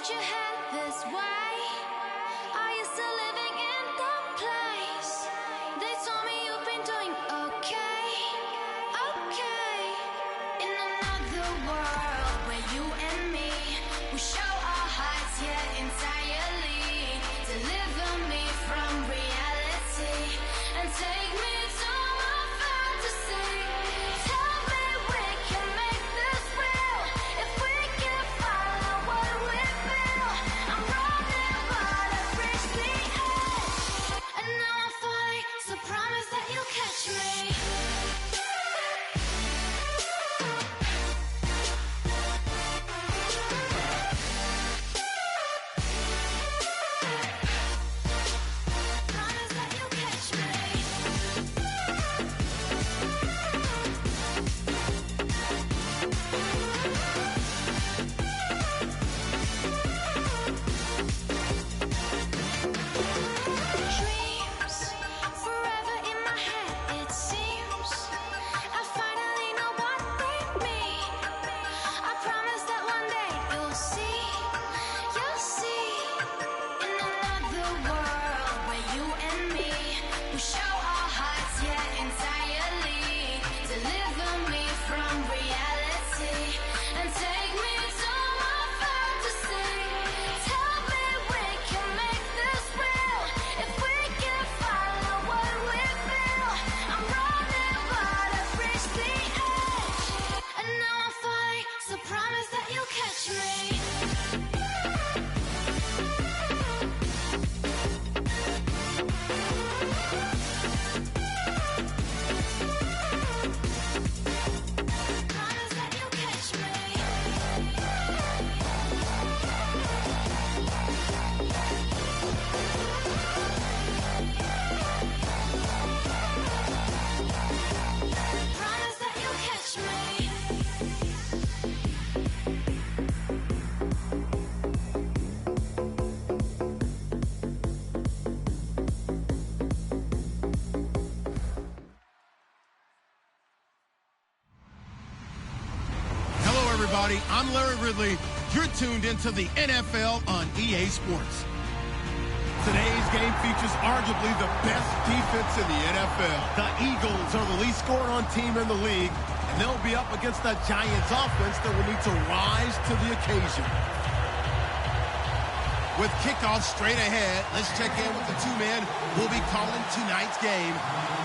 you had this way. Are you still living in the place? They told me you've been doing okay, okay. In another world where you and me, we show our hearts, yeah, entirely. Deliver me from reality and take me to my fantasy. Tell me we can make this real if we can follow what we feel. I'm running but I've reached the edge, and now I'm falling, so promise that you'll catch me. Promise that you'll catch me. Dreams forever in my head, it seems. I finally know what they mean. I promise that one day you'll see. In another world where you and me, we show our hearts, yeah, entirely. Deliver me from reality and take me to my fantasy. Tell me we can make this real if we can follow what we feel. I'm running but I've reached the edge, and now I'm falling, so promise that you'll catch me. Promise that you'll catch me. Promise that you'll catch me. Hello, everybody. I'm Larry Ridley. You're tuned into the NFL on EA Sports. Today's game features arguably the best defense in the NFL. The Eagles are the least scored-on team in the league, and they'll be up against a Giants offense that will need to rise to the occasion. With kickoff straight ahead, let's check in with the two men who'll be calling tonight's game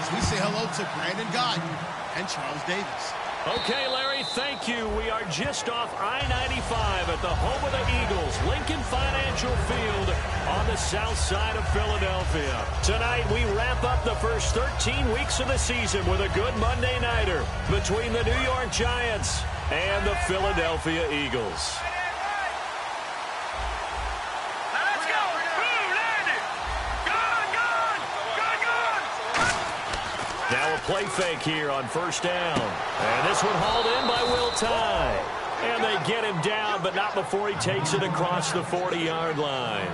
as we say hello to Brandon Godden and Charles Davis. Okay, Larry, thank you. We are just off I-95 at the home of the Eagles, Lincoln Financial Field on the south side of Philadelphia. Tonight, we wrap up the first 13 weeks of the season with a good Monday nighter between the New York Giants and the Philadelphia Eagles. Let's go! Boom, landed! Gone, gone! Gone, gone! Now a play fake here on first down. And this one hauled in by Will Tye. And they get him down, but not before he takes it across the 40-yard line.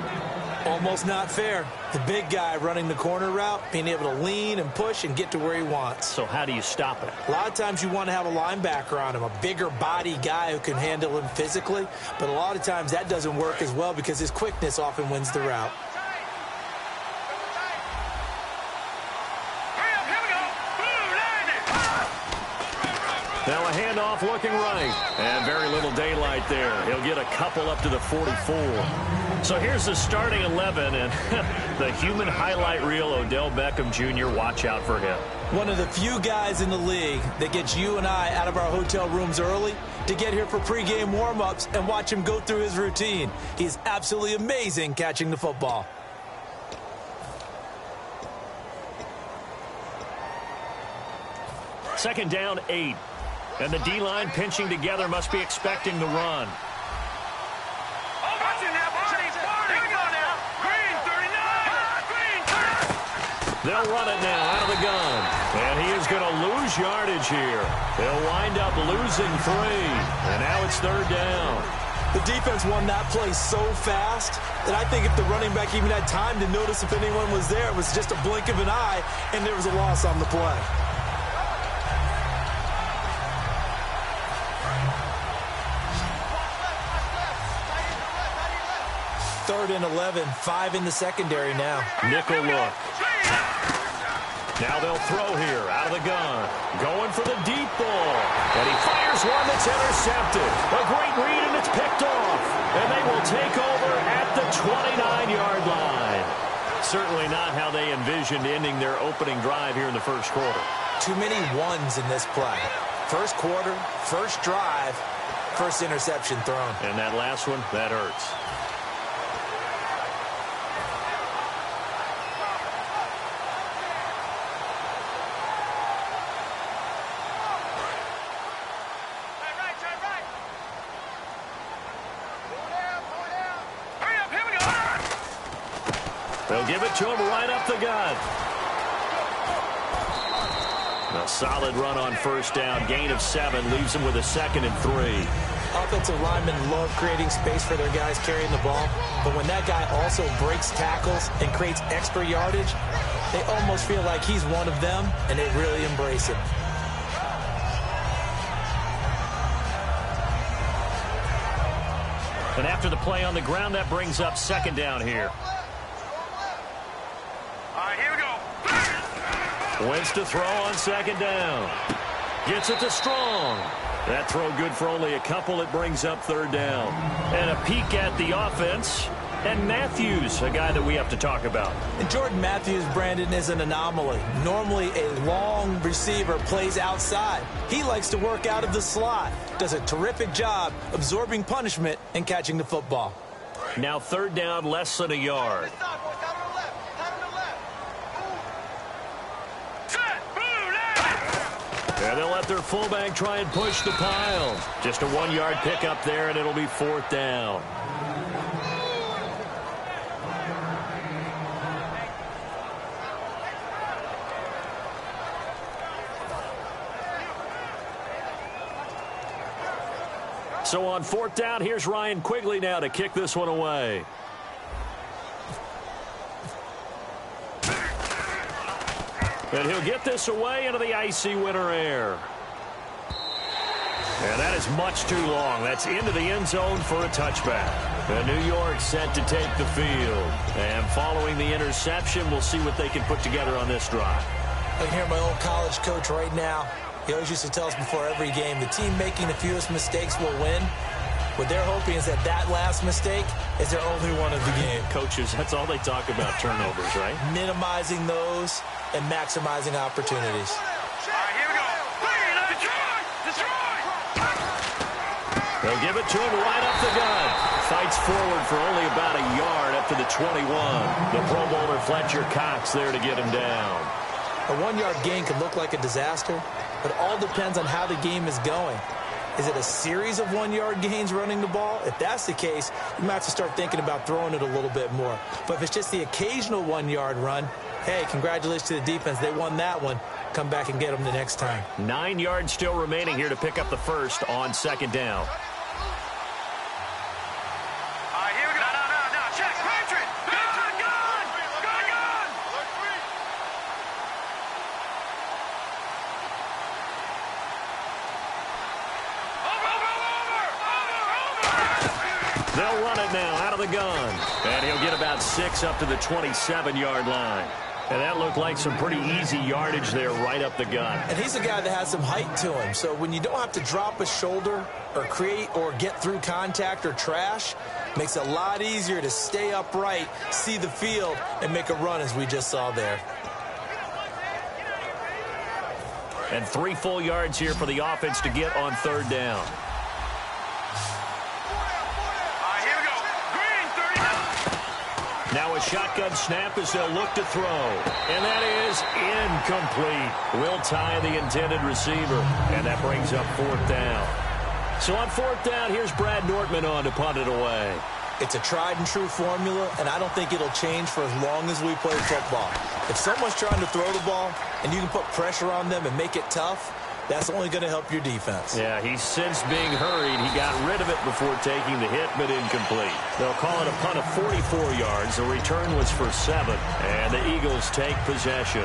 Almost not fair. The big guy running the corner route, being able to lean and push and get to where he wants. So how do you stop it? A lot of times you want to have a linebacker on him, a bigger body guy who can handle him physically. But a lot of times that doesn't work as well because his quickness often wins the route. Now a handoff looking right. And very little daylight there. He'll get a couple up to the 44. So here's the starting 11, and the human highlight reel, Odell Beckham Jr., watch out for him. One of the few guys in the league that gets you and I out of our hotel rooms early to get here for pregame warm-ups and watch him go through his routine. He's absolutely amazing catching the football. Second down, 8. And the D-line pinching together must be expecting the run. They'll run it now out of the gun. And he is going to lose yardage here. They'll wind up losing 3. And now it's third down. The defense won that play so fast that I think if the running back even had time to notice if anyone was there, it was just a blink of an eye, and there was a loss on the play. 3rd and 11, 5 in the secondary now. Nickel look. Now they'll throw here out of the gun. Going for the deep ball. And he fires one that's intercepted. A great read, and it's picked off. And they will take over at the 29-yard line. Certainly not how they envisioned ending their opening drive here in the first quarter. Too many ones in this play. First quarter, first drive, first interception thrown. And that last one, that hurts. They'll give it to him right up the gut. A solid run on first down. Gain of 7 leaves him with a 2nd and 3. Offensive linemen love creating space for their guys carrying the ball. But when that guy also breaks tackles and creates extra yardage, they almost feel like he's one of them, and they really embrace it. And after the play on the ground, that brings up 2nd down here. Wentz to throw on 2nd down. Gets it to Strong. That throw good for only a couple. It brings up 3rd down. And a peek at the offense. And Matthews, a guy that we have to talk about. And Jordan Matthews, Brandon, is an anomaly. Normally, a long receiver plays outside. He likes to work out of the slot. Does a terrific job absorbing punishment and catching the football. Now 3rd down, less than a yard. And they'll let their fullback try and push the pile. Just a 1-yard pickup there, and it'll be 4th down. So on 4th down, here's Ryan Quigley now to kick this one away. And he'll get this away into the icy winter air. And that is much too long. That's into the end zone for a touchback. And New York set to take the field. And following the interception, we'll see what they can put together on this drive. I can hear my old college coach right now. He always used to tell us before every game, the team making the fewest mistakes will win. What they're hoping is that last mistake is their only one of the game. Coaches, that's all they talk about, turnovers, right? Minimizing those and maximizing opportunities. All right, here we go. Destroy! They'll give it to him right up the gut. Fights forward for only about a yard up to the 21. The Pro Bowler Fletcher Cox there to get him down. A 1-yard gain can look like a disaster, but it all depends on how the game is going. Is it a series of 1-yard gains running the ball? If that's the case, you might have to start thinking about throwing it a little bit more. But if it's just the occasional 1-yard run, hey, congratulations to the defense. They won that one. Come back and get them the next time. 9 yards still remaining here to pick up the first on 2nd down. All right, here we go. No. Check. Patrick. Gun. Over. They'll run it now out of the gun. And he'll get about 6 up to the 27-yard line. And that looked like some pretty easy yardage there right up the gut. And he's a guy that has some height to him. So when you don't have to drop a shoulder or create or get through contact or trash, makes it a lot easier to stay upright, see the field, and make a run as we just saw there. And 3 full yards here for the offense to get on 3rd down. Now a shotgun snap as they'll look to throw. And that is incomplete. Will tie the intended receiver. And that brings up 4th down. So on 4th down, here's Brad Nortman on to punt it away. It's a tried and true formula, and I don't think it'll change for as long as we play football. If someone's trying to throw the ball and you can put pressure on them and make it tough, that's only going to help your defense. Yeah, he's since being hurried. He got rid of it before taking the hit, but incomplete. They'll call it a punt of 44 yards. The return was for 7, and the Eagles take possession.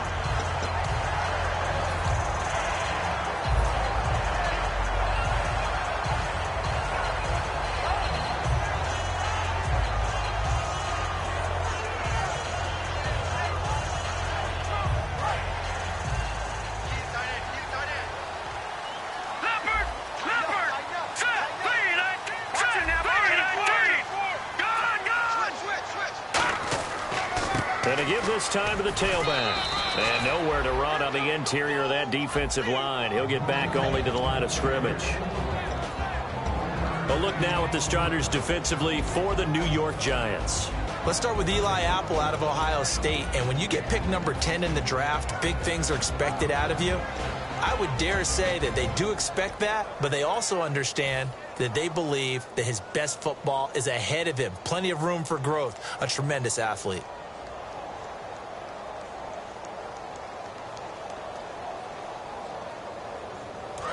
And to give this time to the tailback. And nowhere to run on the interior of that defensive line. He'll get back only to the line of scrimmage. A look now at the starters defensively for the New York Giants. Let's start with Eli Apple out of Ohio State. And when you get picked number 10 in the draft, big things are expected out of you. I would dare say that they do expect that, but they also understand that they believe that his best football is ahead of him. Plenty of room for growth. A tremendous athlete.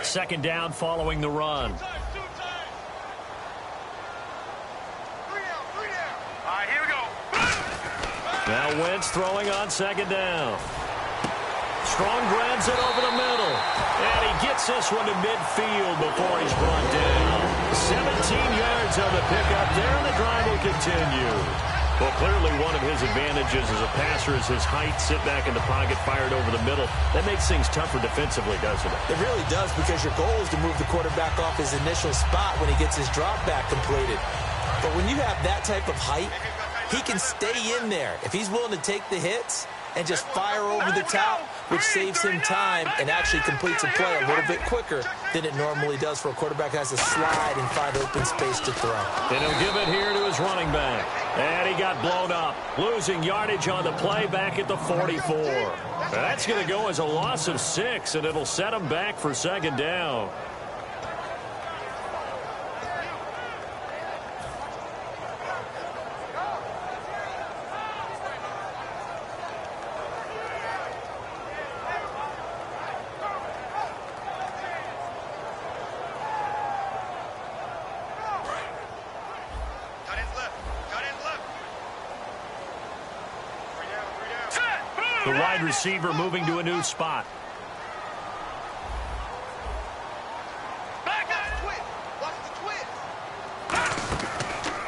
Second down following the run. All right, here we go. Now Wentz throwing on second down. Strong grabs it over the middle. And he gets this one to midfield before he's brought down. 17 yards on the pickup there, and the drive will continue. Well, clearly one of his advantages as a passer is his height, sit back in the pocket, fired over the middle. That makes things tougher defensively, doesn't it? It really does, because your goal is to move the quarterback off his initial spot when he gets his drop back completed. But when you have that type of height, he can stay in there if he's willing to take the hits and just fire over the top, which saves him time and actually completes a play a little bit quicker than it normally does for a quarterback who has to slide and find open space to throw. And he'll give it here to his running back. And he got blown up, losing yardage on the play back at the 44. That's going to go as a loss of 6, and it'll set him back for second down. The wide receiver moving to a new spot.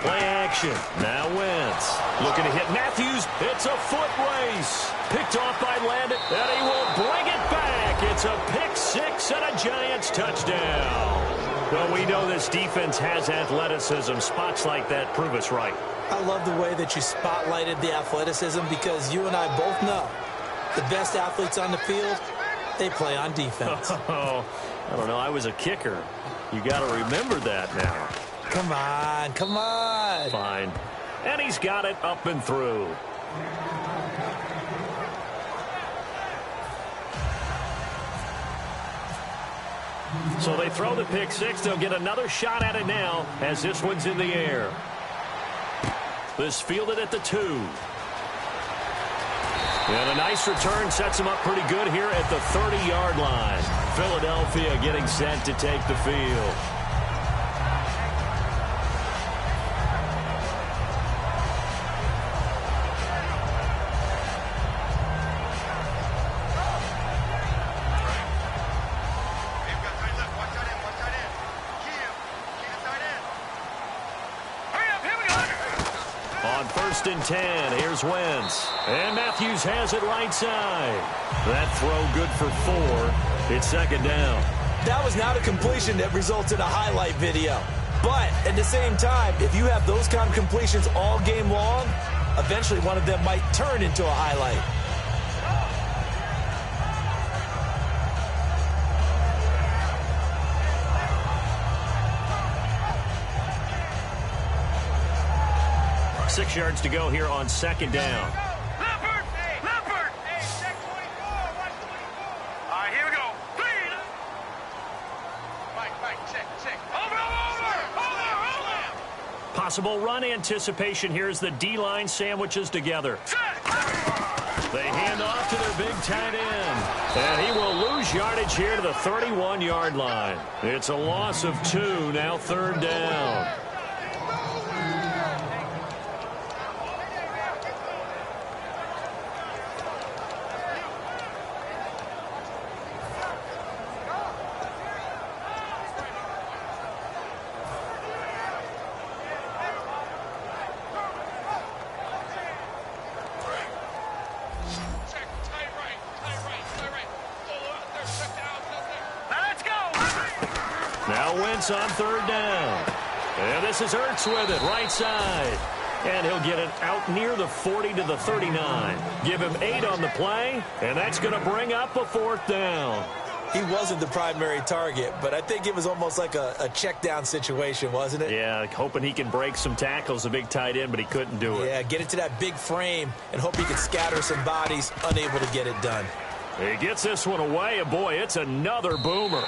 Play action. Now Wentz. Looking to hit Matthews. It's a foot race. Picked off by Landon. And he will bring it back. It's a pick 6 and a Giants touchdown. Well, we know this defense has athleticism. Spots like that prove us right. I love the way that you spotlighted the athleticism, because you and I both know the best athletes on the field, they play on defense. Oh, I don't know. I was a kicker. You got to remember that now. Come on, come on. Fine. And he's got it up and through. So they throw the pick 6. They'll get another shot at it now as this one's in the air. This fielded at the 2. And a nice return sets him up pretty good here at the 30-yard line. Philadelphia getting set to take the field. On 1st and 10, here's Wentz. And Matthews has it right side. That throw good for 4. It's second down. That was not a completion that results in a highlight video. But at the same time, if you have those kind of completions all game long, eventually one of them might turn into a highlight. Six yards to go here on second down. Leopard! Leopard! Hey, check 24. Watch 24. All right, here we go. Mike, check. Over. Possible run anticipation here as the D-line sandwiches together. They hand off to their big tight end. And he will lose yardage here to the 31-yard line. It's a loss of 2, now third down. Now Wentz on third down. And this is Ertz with it, right side. And he'll get it out near the 40 to the 39. Give him 8 on the play, and that's going to bring up a 4th down. He wasn't the primary target, but I think it was almost like a check down situation, wasn't it? Yeah, hoping he can break some tackles, a big tight end, but he couldn't do it. Yeah, get it to that big frame and hope he can scatter some bodies, unable to get it done. He gets this one away, and boy, it's another boomer.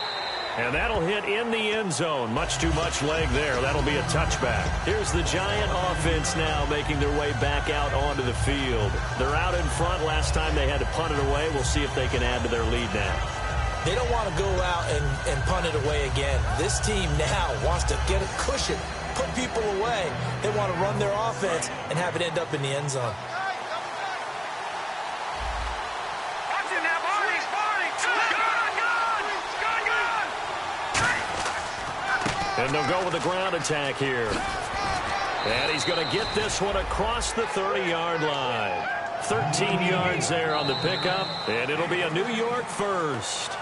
And that'll hit in the end zone. Much too much leg there. That'll be a touchback. Here's the Giant offense now making their way back out onto the field. They're out in front. Last time they had to punt it away. We'll see if they can add to their lead now. They don't want to go out and punt it away again. This team now wants to get a cushion, put people away. They want to run their offense and have it end up in the end zone. And they'll go with a ground attack here. And he's going to get this one across the 30-yard line. 13 yards there on the pickup, and it'll be a New York first.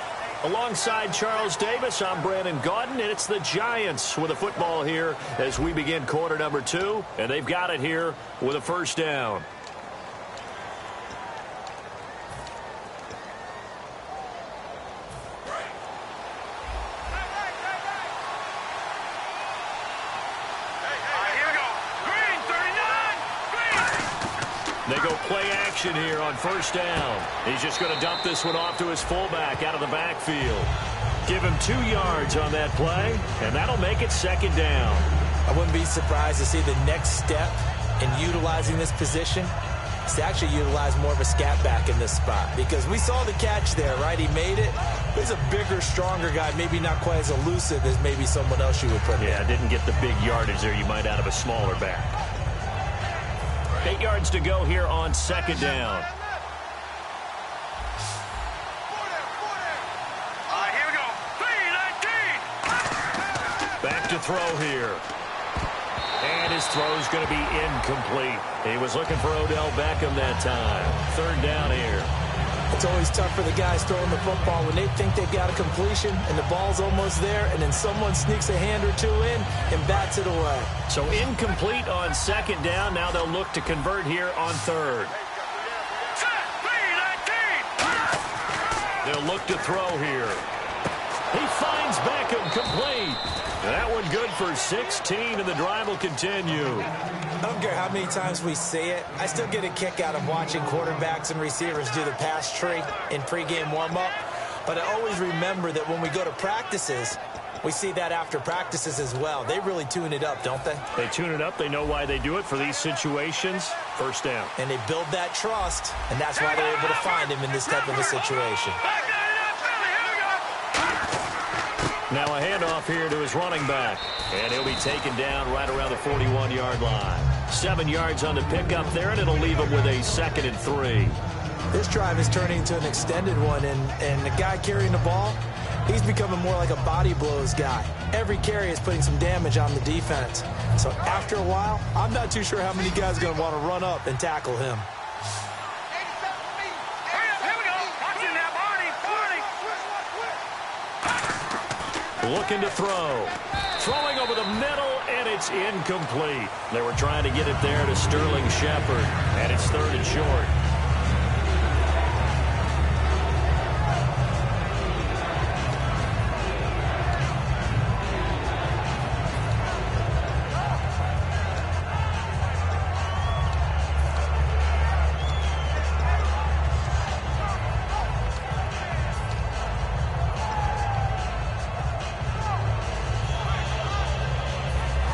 Alongside Charles Davis, I'm Brandon Gaudin, and it's the Giants with a football here as we begin quarter number 2, and they've got it here with a 1st down. They go play action here on 1st down. He's just going to dump this one off to his fullback out of the backfield. Give him 2 yards on that play, and that'll make it 2nd down. I wouldn't be surprised to see the next step in utilizing this position is to actually utilize more of a scat back in this spot, because we saw the catch there, right? He made it. He's a bigger, stronger guy, maybe not quite as elusive as maybe someone else you would put in. Yeah, didn't get the big yardage there you might out of a smaller back. 8 yards to go here on 2nd down. Here we go. 3-19. Back to throw here. And his throw's going to be incomplete. He was looking for Odell Beckham that time. 3rd down here. It's always tough for the guys throwing the football when they think they've got a completion and the ball's almost there, and then someone sneaks a hand or two in and bats it away. So incomplete on 2nd down. Now they'll look to convert here on 3rd. They'll look to throw here. He finds Beckham complete. That one good for 16, and the drive will continue. I don't care how many times we see it. I still get a kick out of watching quarterbacks and receivers do the pass tree in pregame warm-up. But I always remember that when we go to practices, we see that after practices as well. They really tune it up, don't they? They tune it up. They know why they do it for these situations. 1st down. And they build that trust, and that's why they're able to find him in this type of a situation. Now a handoff here to his running back. And he'll be taken down right around the 41-yard line. 7 yards on the pickup there, and it'll leave him with a 2nd and 3. This drive is turning into an extended one, and the guy carrying the ball, he's becoming more like a body blows guy. Every carry is putting some damage on the defense. So after a while, I'm not too sure how many guys are going to want to run up and tackle him. Looking to throw. Throwing over the middle, and it's incomplete. They were trying to get it there to Sterling Shepard, and it's 3rd and short.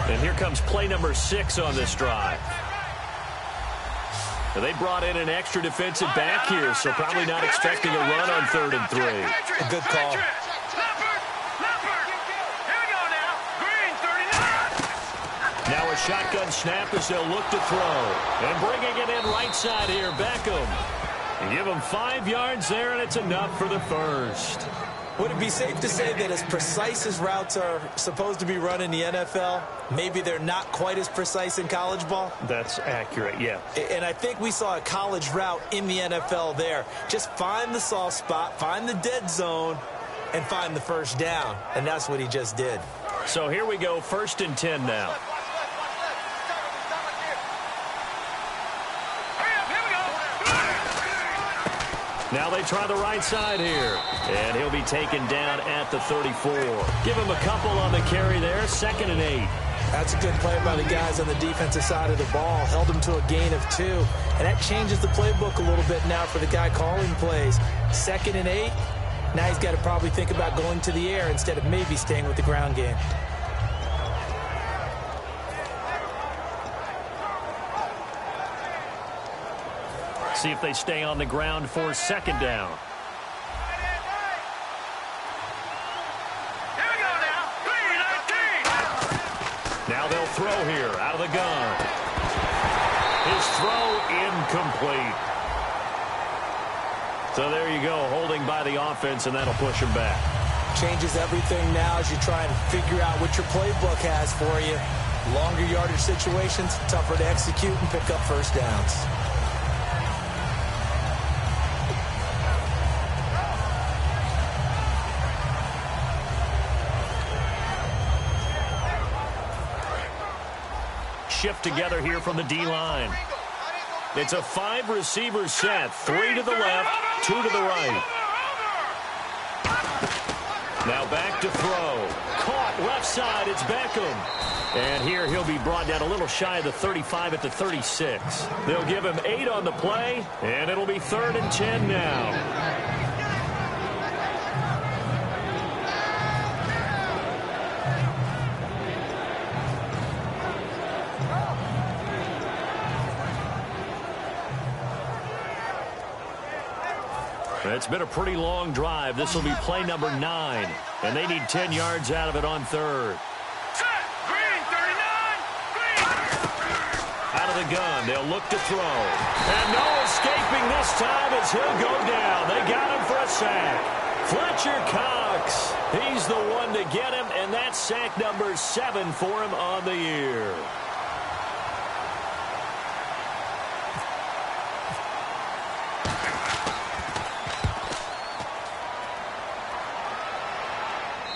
And here comes play number 6 on this drive. And they brought in an extra defensive back here, so probably not expecting a run on 3rd and 3. A good call. Now a shotgun snap as they'll look to throw. And bringing it in right side here, Beckham. And give him 5 yards there, and it's enough for the 1st. Would it be safe to say that as precise as routes are supposed to be run in the NFL, maybe they're not quite as precise in college ball? That's accurate, yeah. And I think we saw a college route in the NFL there. Just find the soft spot, find the dead zone, and find the 1st down. And that's what he just did. So here we go, 1st and 10 now. Now they try the right side here. And he'll be taken down at the 34. Give him a couple on the carry there. 2nd and 8. That's a good play by the guys on the defensive side of the ball. Held him to a gain of 2. And that changes the playbook a little bit now for the guy calling plays. 2nd and 8. Now he's got to probably think about going to the air instead of maybe staying with the ground game. See if they stay on the ground for 2nd down. Here we go now. 3-19. Now they'll throw here out of the gun. His throw incomplete. So there you go, holding by the offense, and that'll push him back. Changes everything now as you try and figure out what your playbook has for you. Longer yardage situations, tougher to execute and pick up first downs. Shift together here from the D-line. It's a 5-receiver set. 3 to the left, 2 to the right. Now back to throw. Caught left side. It's Beckham. And here he'll be brought down a little shy of the 35 at the 36. They'll give him 8 on the play, and it'll be 3rd and 10 now. It's been a pretty long drive. This will be play number 9, and they need 10 yards out of it on 3rd. Set. Green, 39. Green. Out of the gun, they'll look to throw. And no escaping this time as he'll go down. They got him for a sack. Fletcher Cox, he's the one to get him, and that's sack number 7 for him on the year.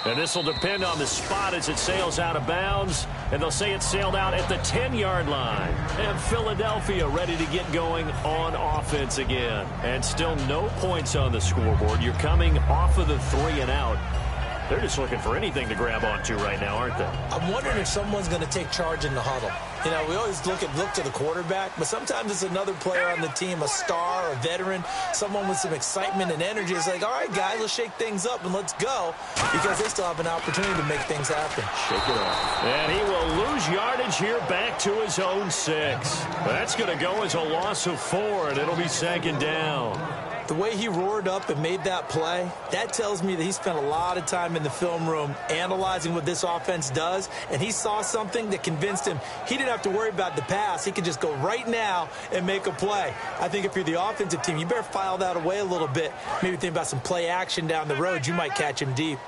And this will depend on the spot as it sails out of bounds. And they'll say it sailed out at the 10-yard line. And Philadelphia ready to get going on offense again. And still no points on the scoreboard. You're coming off of the 3 and out. They're just looking for anything to grab onto right now, aren't they? I'm wondering if someone's going to take charge in the huddle. You know, we always look to the quarterback, but sometimes it's another player on the team, a star, a veteran, someone with some excitement and energy. It's like, all right, guys, let's shake things up and let's go, because they still have an opportunity to make things happen. Shake it off. And he will lose yardage here back to his own 6. That's going to go as a loss of 4, and it'll be 2nd down. The way he roared up and made that play, that tells me that he spent a lot of time in the film room analyzing what this offense does, and he saw something that convinced him he didn't have to worry about the pass. He could just go right now and make a play. I think if you're the offensive team, you better file that away a little bit. Maybe think about some play action down the road. You might catch him deep.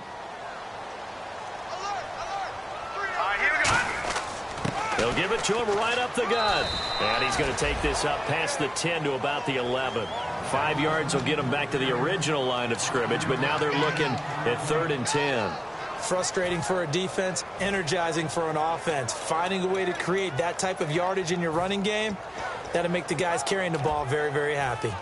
They'll give it to him right up the gut. And he's going to take this up past the 10 to about the 11. 5 yards will get him back to the original line of scrimmage, but now they're looking at 3rd and 10. Frustrating for a defense, energizing for an offense. Finding a way to create that type of yardage in your running game, that'll make the guys carrying the ball very, very happy.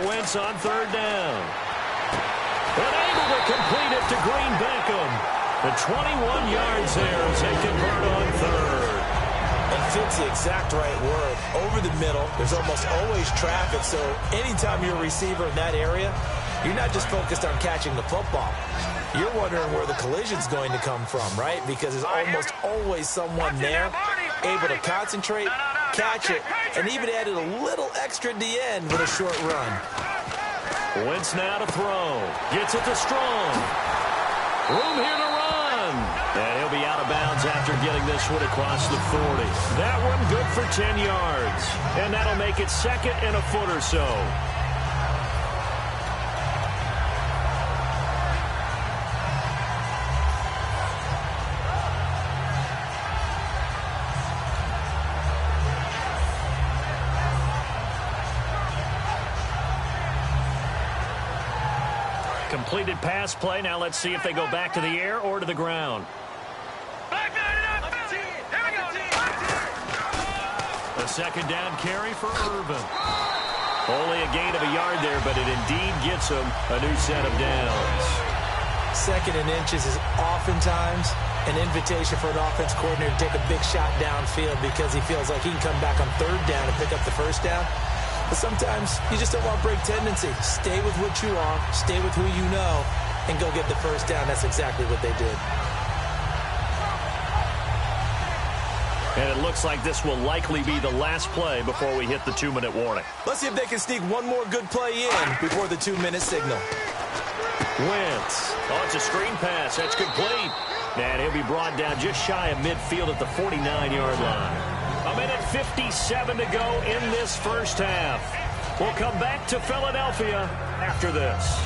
Wentz on 3rd down. And able to complete it to Green Beckham. The 21 yards there as they convert on 3rd. And fits the exact right word. Over the middle, there's almost always traffic, so anytime you're a receiver in that area, you're not just focused on catching the football. You're wondering where the collision's going to come from, right? Because there's almost always someone there able to concentrate, catch it, and even added a little extra at the end with a short run. Wentz now to throw. Gets it to Strong. Room here to run. And he'll be out of bounds after getting this one across the 40. That one good for 10 yards. And that'll make it 2nd and a foot or so. completed pass play. Now let's see if they go back to the air or to the ground. A second down carry for Irvin. Only a gain of a yard there, but it indeed gets him a new set of downs. Second and inches is oftentimes an invitation for an offense coordinator to take a big shot downfield because he feels like he can come back on third down and pick up the first down. But sometimes you just don't want break tendency. Stay with what you are, stay with who you know, and go get the first down. That's exactly what they did. And it looks like this will likely be the last play before we hit the 2-minute warning. Let's see if they can sneak one more good play in before the 2-minute signal. Wentz. Oh, it's a screen pass. That's complete. And he'll be brought down just shy of midfield at the 49-yard line. A minute 57 to go in this first half. We'll come back to Philadelphia after this.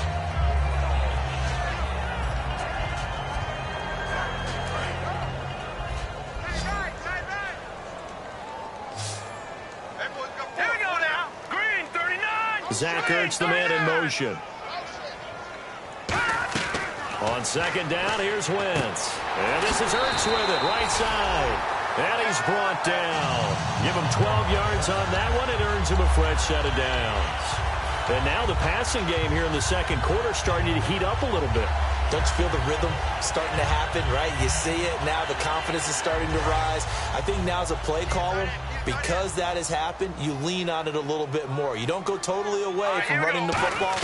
Here we go now. Green, 39. Zach Ertz, the man in motion. On second down, here's Wentz. And this is Ertz with it, right side. And he's brought down. Give him 12 yards on that one. It earns him a fresh set of downs. And now the passing game here in the second quarter starting to heat up a little bit. Don't you feel the rhythm starting to happen, right? You see it. Now the confidence is starting to rise. I think now as a play caller, because that has happened, you lean on it a little bit more. You don't go totally away from running the football,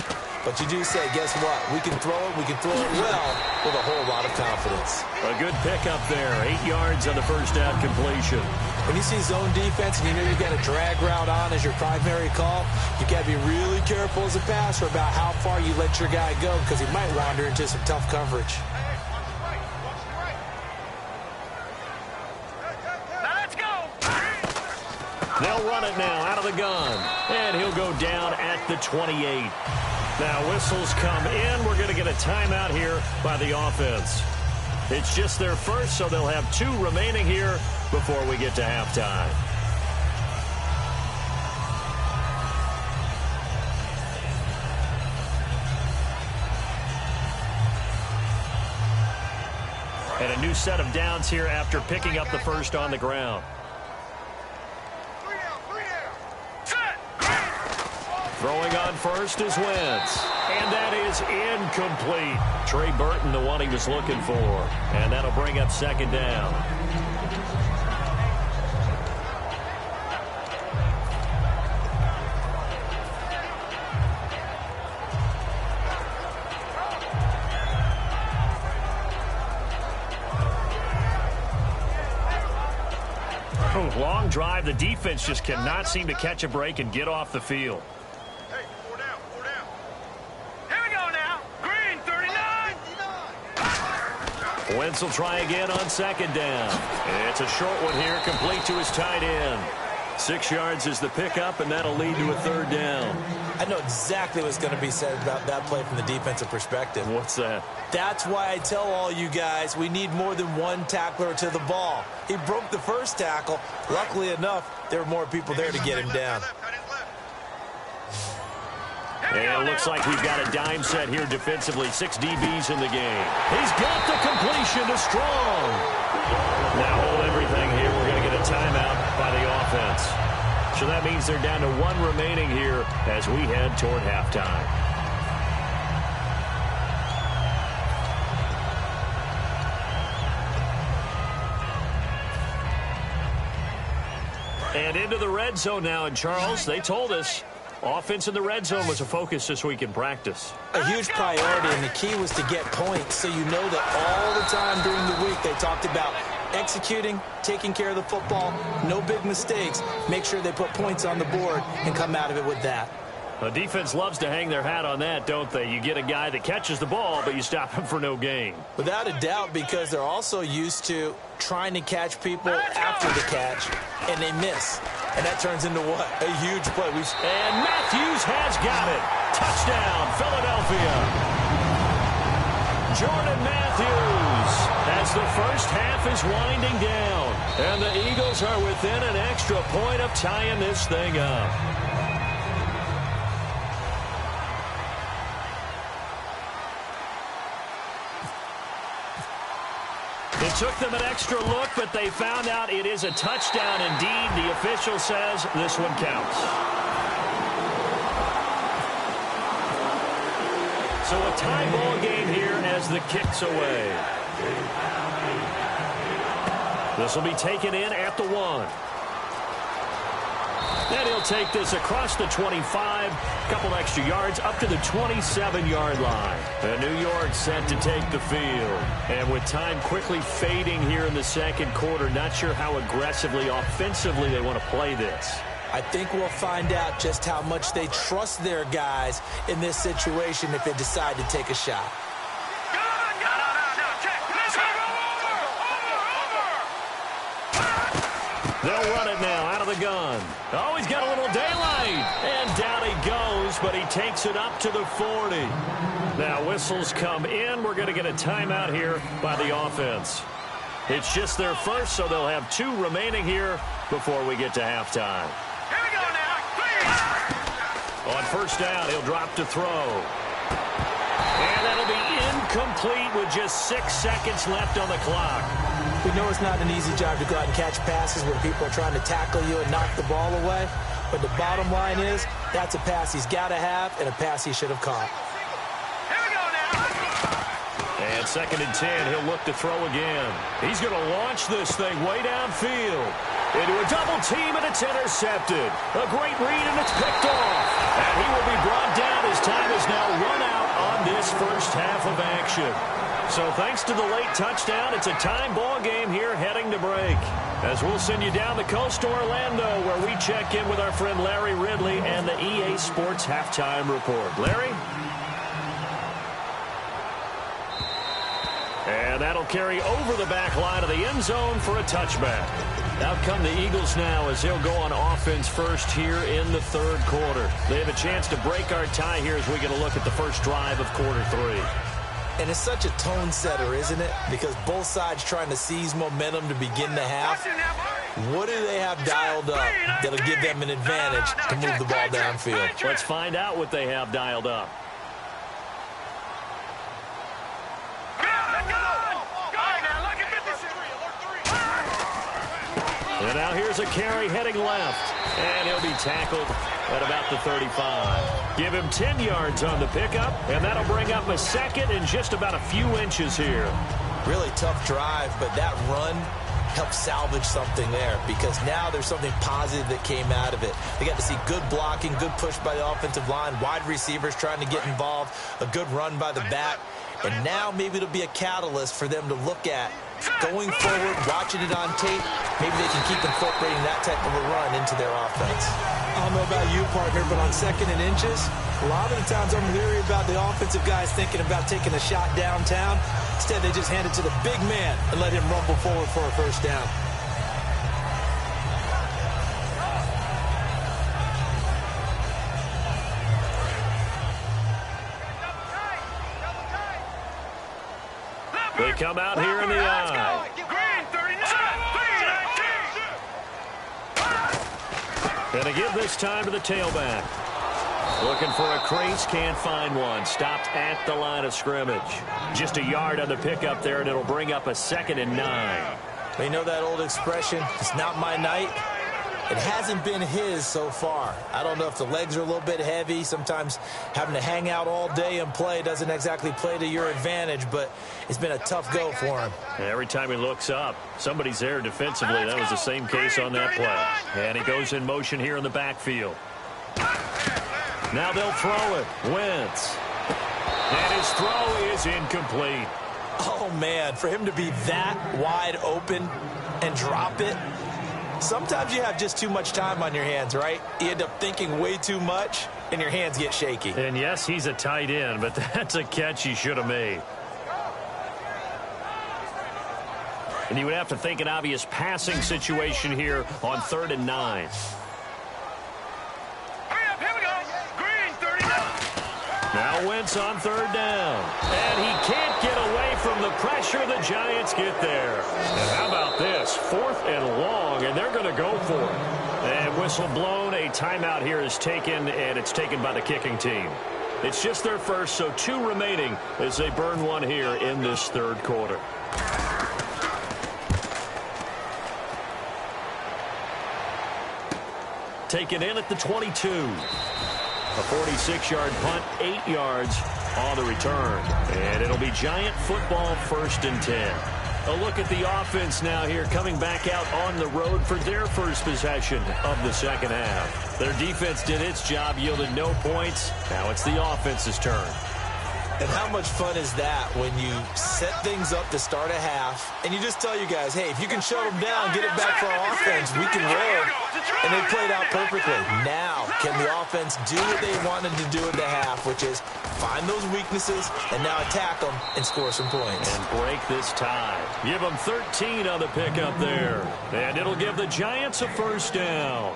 but you do say, guess what? We can throw it well with a whole lot of confidence. A good pickup there. 8 yards on the first down completion. When you see zone defense and you know you've got a drag route on as your primary call, you've got to be really careful as a passer about how far you let your guy go because he might wander into some tough coverage. Let's go. They'll run it now out of the gun. And he'll go down at the 28. Now whistles come in. We're going to get a timeout here by the offense. It's just their first, so they'll have 2 remaining here before we get to halftime. And a new set of downs here after picking up the first on the ground. Throwing on first is Wentz. And that is incomplete. Trey Burton, the one he was looking for. And that'll bring up second down. Long drive. The defense just cannot seem to catch a break and get off the field. Hey, 4 down. Here we go now. Green, 39. Wentz will try again on second down. It's a short one here, complete to his tight end. 6 yards is the pickup, and that'll lead to a third down. I know exactly what's going to be said about that play from the defensive perspective. What's that? That's why I tell all you guys we need more than one tackler to the ball. He broke the first tackle. Luckily enough, there were more people there to get him down. And it looks like we've got a dime set here defensively. 6 DBs in the game. He's got the completion to Strong. Now hold everything here. We're going to get a timeout by the offense. So that means they're down to 1 remaining here as we head toward halftime. And into the red zone now. And Charles, they told us offense in the red zone was a focus this week in practice. A huge priority, and the key was to get points. So you know that all the time during the week they talked about executing, taking care of the football, no big mistakes. Make sure they put points on the board and come out of it with that. The defense loves to hang their hat on that, don't they? You get a guy that catches the ball, but you stop him for no gain. Without a doubt, because they're also used to trying to catch people after the catch, and they miss. And that turns into what? A huge play. And Matthews has got it. Touchdown, Philadelphia. Jordan Matthews as the first half is winding down. And the Eagles are within an extra point of tying this thing up. It took them an extra look, but they found out it is a touchdown indeed. The official says this one counts. So a tie ball game here as the kick's away. This will be taken in at the 1. And he'll take this across the 25, a couple extra yards up to the 27-yard line. And New York set to take the field. And with time quickly fading here in the second quarter, not sure how aggressively, offensively they want to play this. I think we'll find out just how much they trust their guys in this situation if they decide to take a shot. They'll run it now out of the gun. Oh, he's got a little daylight. And down he goes, but he takes it up to the 40. Now whistles come in. We're going to get a timeout here by the offense. It's just their first, so they'll have 2 remaining here before we get to halftime. Here we go now. On first down, he'll drop to throw. And that'll be incomplete with just 6 seconds left on the clock. We know it's not an easy job to go out and catch passes where people are trying to tackle you and knock the ball away. But the bottom line is, that's a pass he's got to have and a pass he should have caught. Here we go now. And 2nd and 10, he'll look to throw again. He's going to launch this thing way downfield. Into a double team, and it's intercepted. A great read, and it's picked off. And he will be brought down as time is now run out on this first half of action. So thanks to the late touchdown, it's a time ball game here heading to break. As we'll send you down the coast to Orlando, where we check in with our friend Larry Ridley and the EA Sports Halftime Report. Larry? And that'll carry over the back line of the end zone for a touchback. Out come the Eagles now as they'll go on offense first here in the third quarter. They have a chance to break our tie here as we get a look at the first drive of quarter 3. And it's such a tone setter, isn't it? Because both sides trying to seize momentum to begin the half. What do they have dialed up that'll give them an advantage to move the ball downfield? Let's find out what they have dialed up. And now here's a carry heading left. And he'll be tackled at about the 35. Give him 10 yards on the pickup, and that'll bring up a second and just about a few inches here. Really tough drive, but that run helped salvage something there because now there's something positive that came out of it. They got to see good blocking, good push by the offensive line, wide receivers trying to get involved, a good run by the back, and now maybe it'll be a catalyst for them to look at going forward, watching it on tape. Maybe they can keep incorporating that type of a run into their offense. I don't know about you, partner, but on 2nd and inches, a lot of the times I'm leery about the offensive guys thinking about taking a shot downtown. Instead, they just hand it to the big man and let him rumble forward for a first down. They come out here in the eye. Green 39. And they give this time to the tailback. Looking for a crease, can't find one. Stopped at the line of scrimmage. Just a yard on the pickup there, and it'll bring up a 2nd and 9. You know that old expression, it's not my night? It hasn't been his so far. I don't know if the legs are a little bit heavy. Sometimes having to hang out all day and play doesn't exactly play to your advantage, but it's been a tough go for him. And every time he looks up, somebody's there defensively. That was the same case on that play. And he goes in motion here in the backfield. Now they'll throw it. Wentz. And his throw is incomplete. Oh, man, for him to be that wide open and drop it, sometimes you have just too much time on your hands, right? You end up thinking way too much, and your hands get shaky. And, yes, he's a tight end, but that's a catch he should have made. And you would have to think an obvious passing situation here on 3rd and 9. Now Wentz on 3rd down. And he can't get away from the pressure. The Giants get there. And how about this? 4th and long, and they're going to go for it. And whistle blown. A timeout here is taken, and it's taken by the kicking team. It's just their first, so 2 remaining as they burn one here in this 3rd quarter. taken in at the 22. A 46-yard punt, 8 yards on the return. And it'll be Giant football, 1st and 10. A look at the offense now here, coming back out on the road for their first possession of the second half. Their defense did its job, yielded no points. Now it's the offense's turn. And how much fun is that when you set things up to start a half, and you just tell you guys, hey, if you can shut them down, get it back for our offense, we can roll. And they played out perfectly. Now, can the offense do what they wanted to do at the half, which is find those weaknesses and now attack them and score some points. And break this tie. Give them 13 on the pickup there. And it'll give the Giants a first down.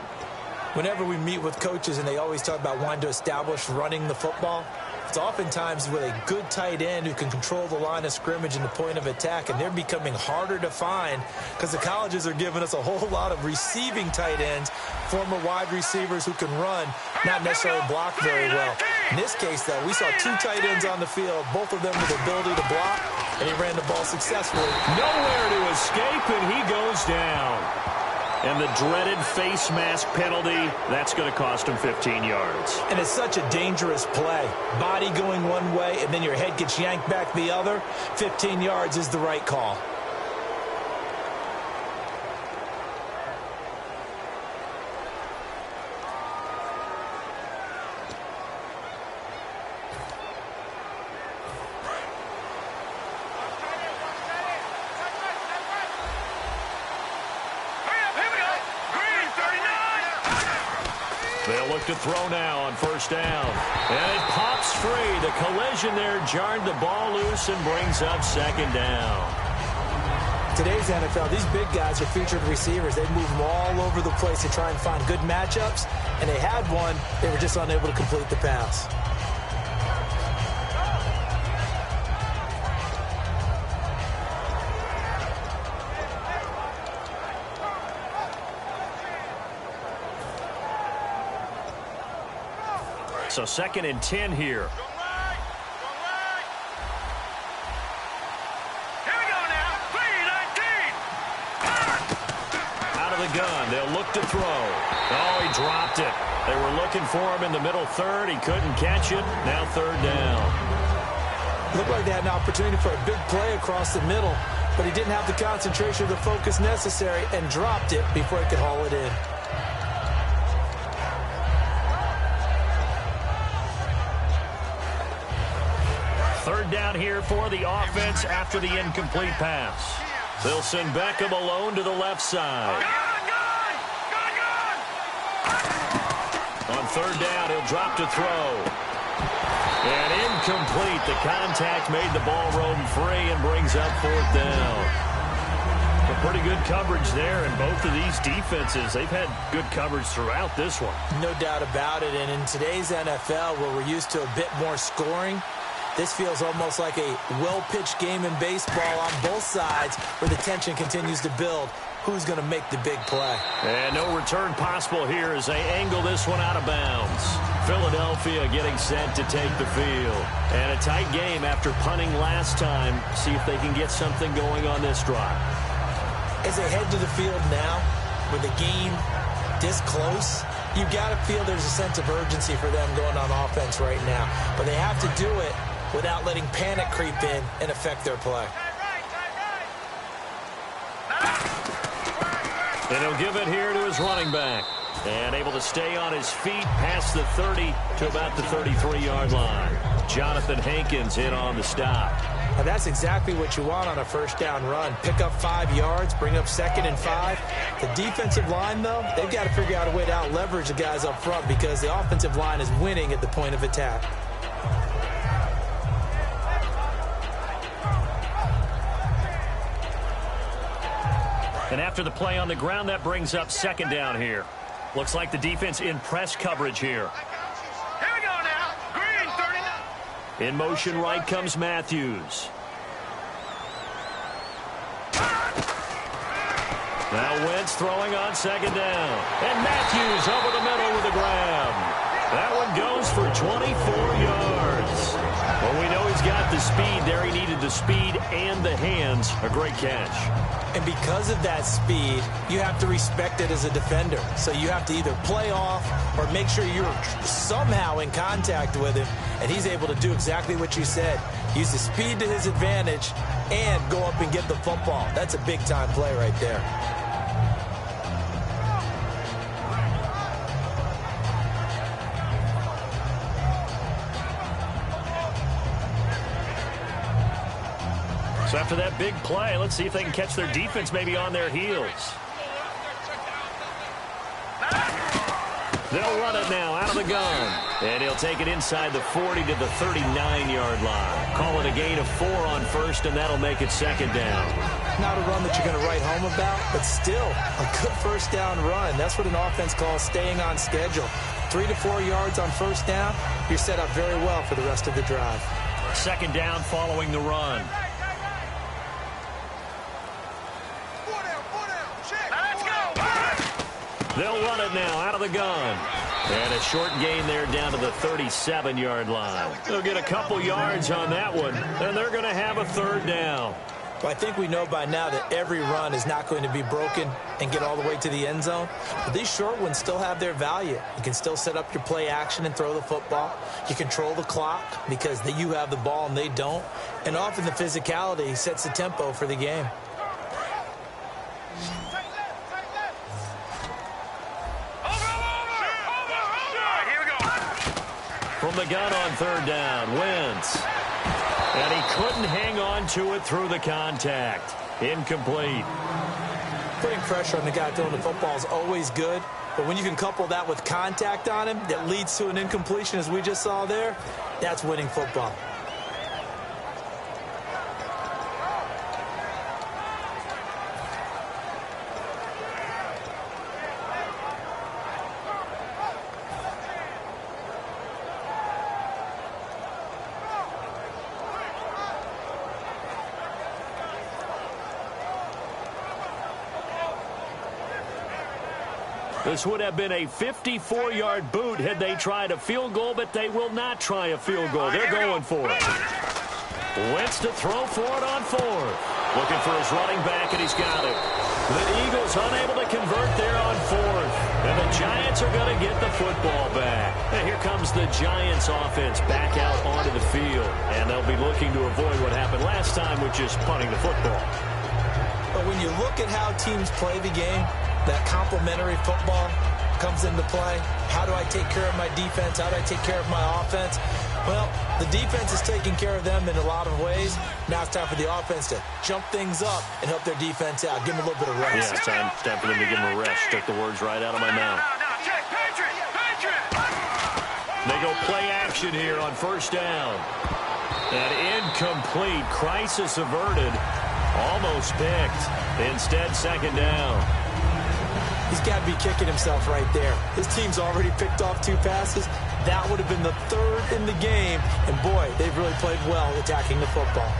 Whenever we meet with coaches and they always talk about wanting to establish running the football, it's oftentimes with a good tight end who can control the line of scrimmage and the point of attack, and they're becoming harder to find because the colleges are giving us a whole lot of receiving tight ends, former wide receivers who can run, not necessarily block very well. In this case, though, we saw 2 tight ends on the field, both of them with the ability to block, and he ran the ball successfully. Nowhere to escape, and he goes down. And the dreaded face mask penalty, that's going to cost him 15 yards. And it's such a dangerous play. Body going one way, and then your head gets yanked back the other. 15 yards is the right call. They'll look to throw now on first down. And it pops free. The collision there jarred the ball loose and brings up second down. Today's NFL, these big guys are featured receivers. They move them all over the place to try and find good matchups. And they had one. They were just unable to complete the pass. So 2nd and 10 here. Out of the gun, they'll look to throw. Oh, he dropped it. They were looking for him in the middle third. He couldn't catch it. Now 3rd down. Looked like they had an opportunity for a big play across the middle, but he didn't have the concentration or the focus necessary and dropped it before he could haul it in. 3rd down here for the offense after the incomplete pass. They'll send Beckham alone to the left side. On 3rd down, he'll drop to throw. And incomplete. The contact made the ball roam free and brings up 4th down. A pretty good coverage there, and both of these defenses, they've had good coverage throughout this one. No doubt about it, and in today's NFL, where we're used to a bit more scoring, this feels almost like a well-pitched game in baseball on both sides where the tension continues to build. Who's going to make the big play? And no return possible here as they angle this one out of bounds. Philadelphia getting set to take the field. And a tight game after punting last time. See if they can get something going on this drive. As they head to the field now, with the game this close, you got to feel there's a sense of urgency for them going on offense right now. But they have to do it without letting panic creep in and affect their play. And he'll give it here to his running back. And able to stay on his feet past the 30 to about the 33-yard line. Jonathan Hankins in on the stop. And that's exactly what you want on a first down run. Pick up 5 yards, bring up 2nd and 5. The defensive line, though, they've got to figure out a way to out-leverage the guys up front because the offensive line is winning at the point of attack. And after the play on the ground, that brings up 2nd down here. Looks like the defense in press coverage here. Here we go now. Green, 39. In motion right comes Matthews. Now Wentz throwing on 2nd down. And Matthews over the middle with a grab. That one goes for 24 yards. Well, we know he's got the speed there. He needed the speed and the hands. A great catch. And because of that speed, you have to respect it as a defender. So you have to either play off or make sure you're somehow in contact with him. And he's able to do exactly what you said. Use the speed to his advantage and go up and get the football. That's a big-time play right there. So after that big play, let's see if they can catch their defense maybe on their heels. They'll run it now out of the gun. And he'll take it inside the 40 to the 39-yard line. Call it a gain of 4 on first, and that'll make it second down. Not a run that you're going to write home about, but still a good first down run. That's what an offense calls staying on schedule. 3 to 4 yards on first down, you're set up very well for the rest of the drive. Second down following the run. They'll run it now out of the gun. And a short gain there down to the 37-yard line. They'll get a couple yards on that one, and they're going to have a third down. Well, I think we know by now that every run is not going to be broken and get all the way to the end zone. But these short ones still have their value. You can still set up your play action and throw the football. You control the clock because you have the ball and they don't. And often the physicality sets the tempo for the game. From the gun on third down, Wentz. And he couldn't hang on to it through the contact. Incomplete. Putting pressure on the guy throwing the football is always good, but when you can couple that with contact on him that leads to an incompletion, as we just saw there, that's winning football. This would have been a 54-yard boot had they tried a field goal, but they will not try a field goal. They're going for it. Wentz to throw for it on fourth. Looking for his running back, and he's got it. The Eagles unable to convert there on fourth. And the Giants are going to get the football back. And here comes the Giants offense back out onto the field. And they'll be looking to avoid what happened last time, which is punting the football. But when you look at how teams play the game, that complementary football comes into play. How do I take care of my defense? How do I take care of my offense? Well, the defense is taking care of them in a lot of ways. Now it's time for the offense to jump things up and help their defense out. Give them a little bit of rest. Yeah, it's time for them to give them a rest. Took the words right out of my mouth. They go play action here on first down. And incomplete. Crisis averted. Almost picked. Instead, second down. He's got to be kicking himself right there. His team's already picked off 2 passes. That would have been the 3rd in the game. And, boy, they've really played well attacking the football.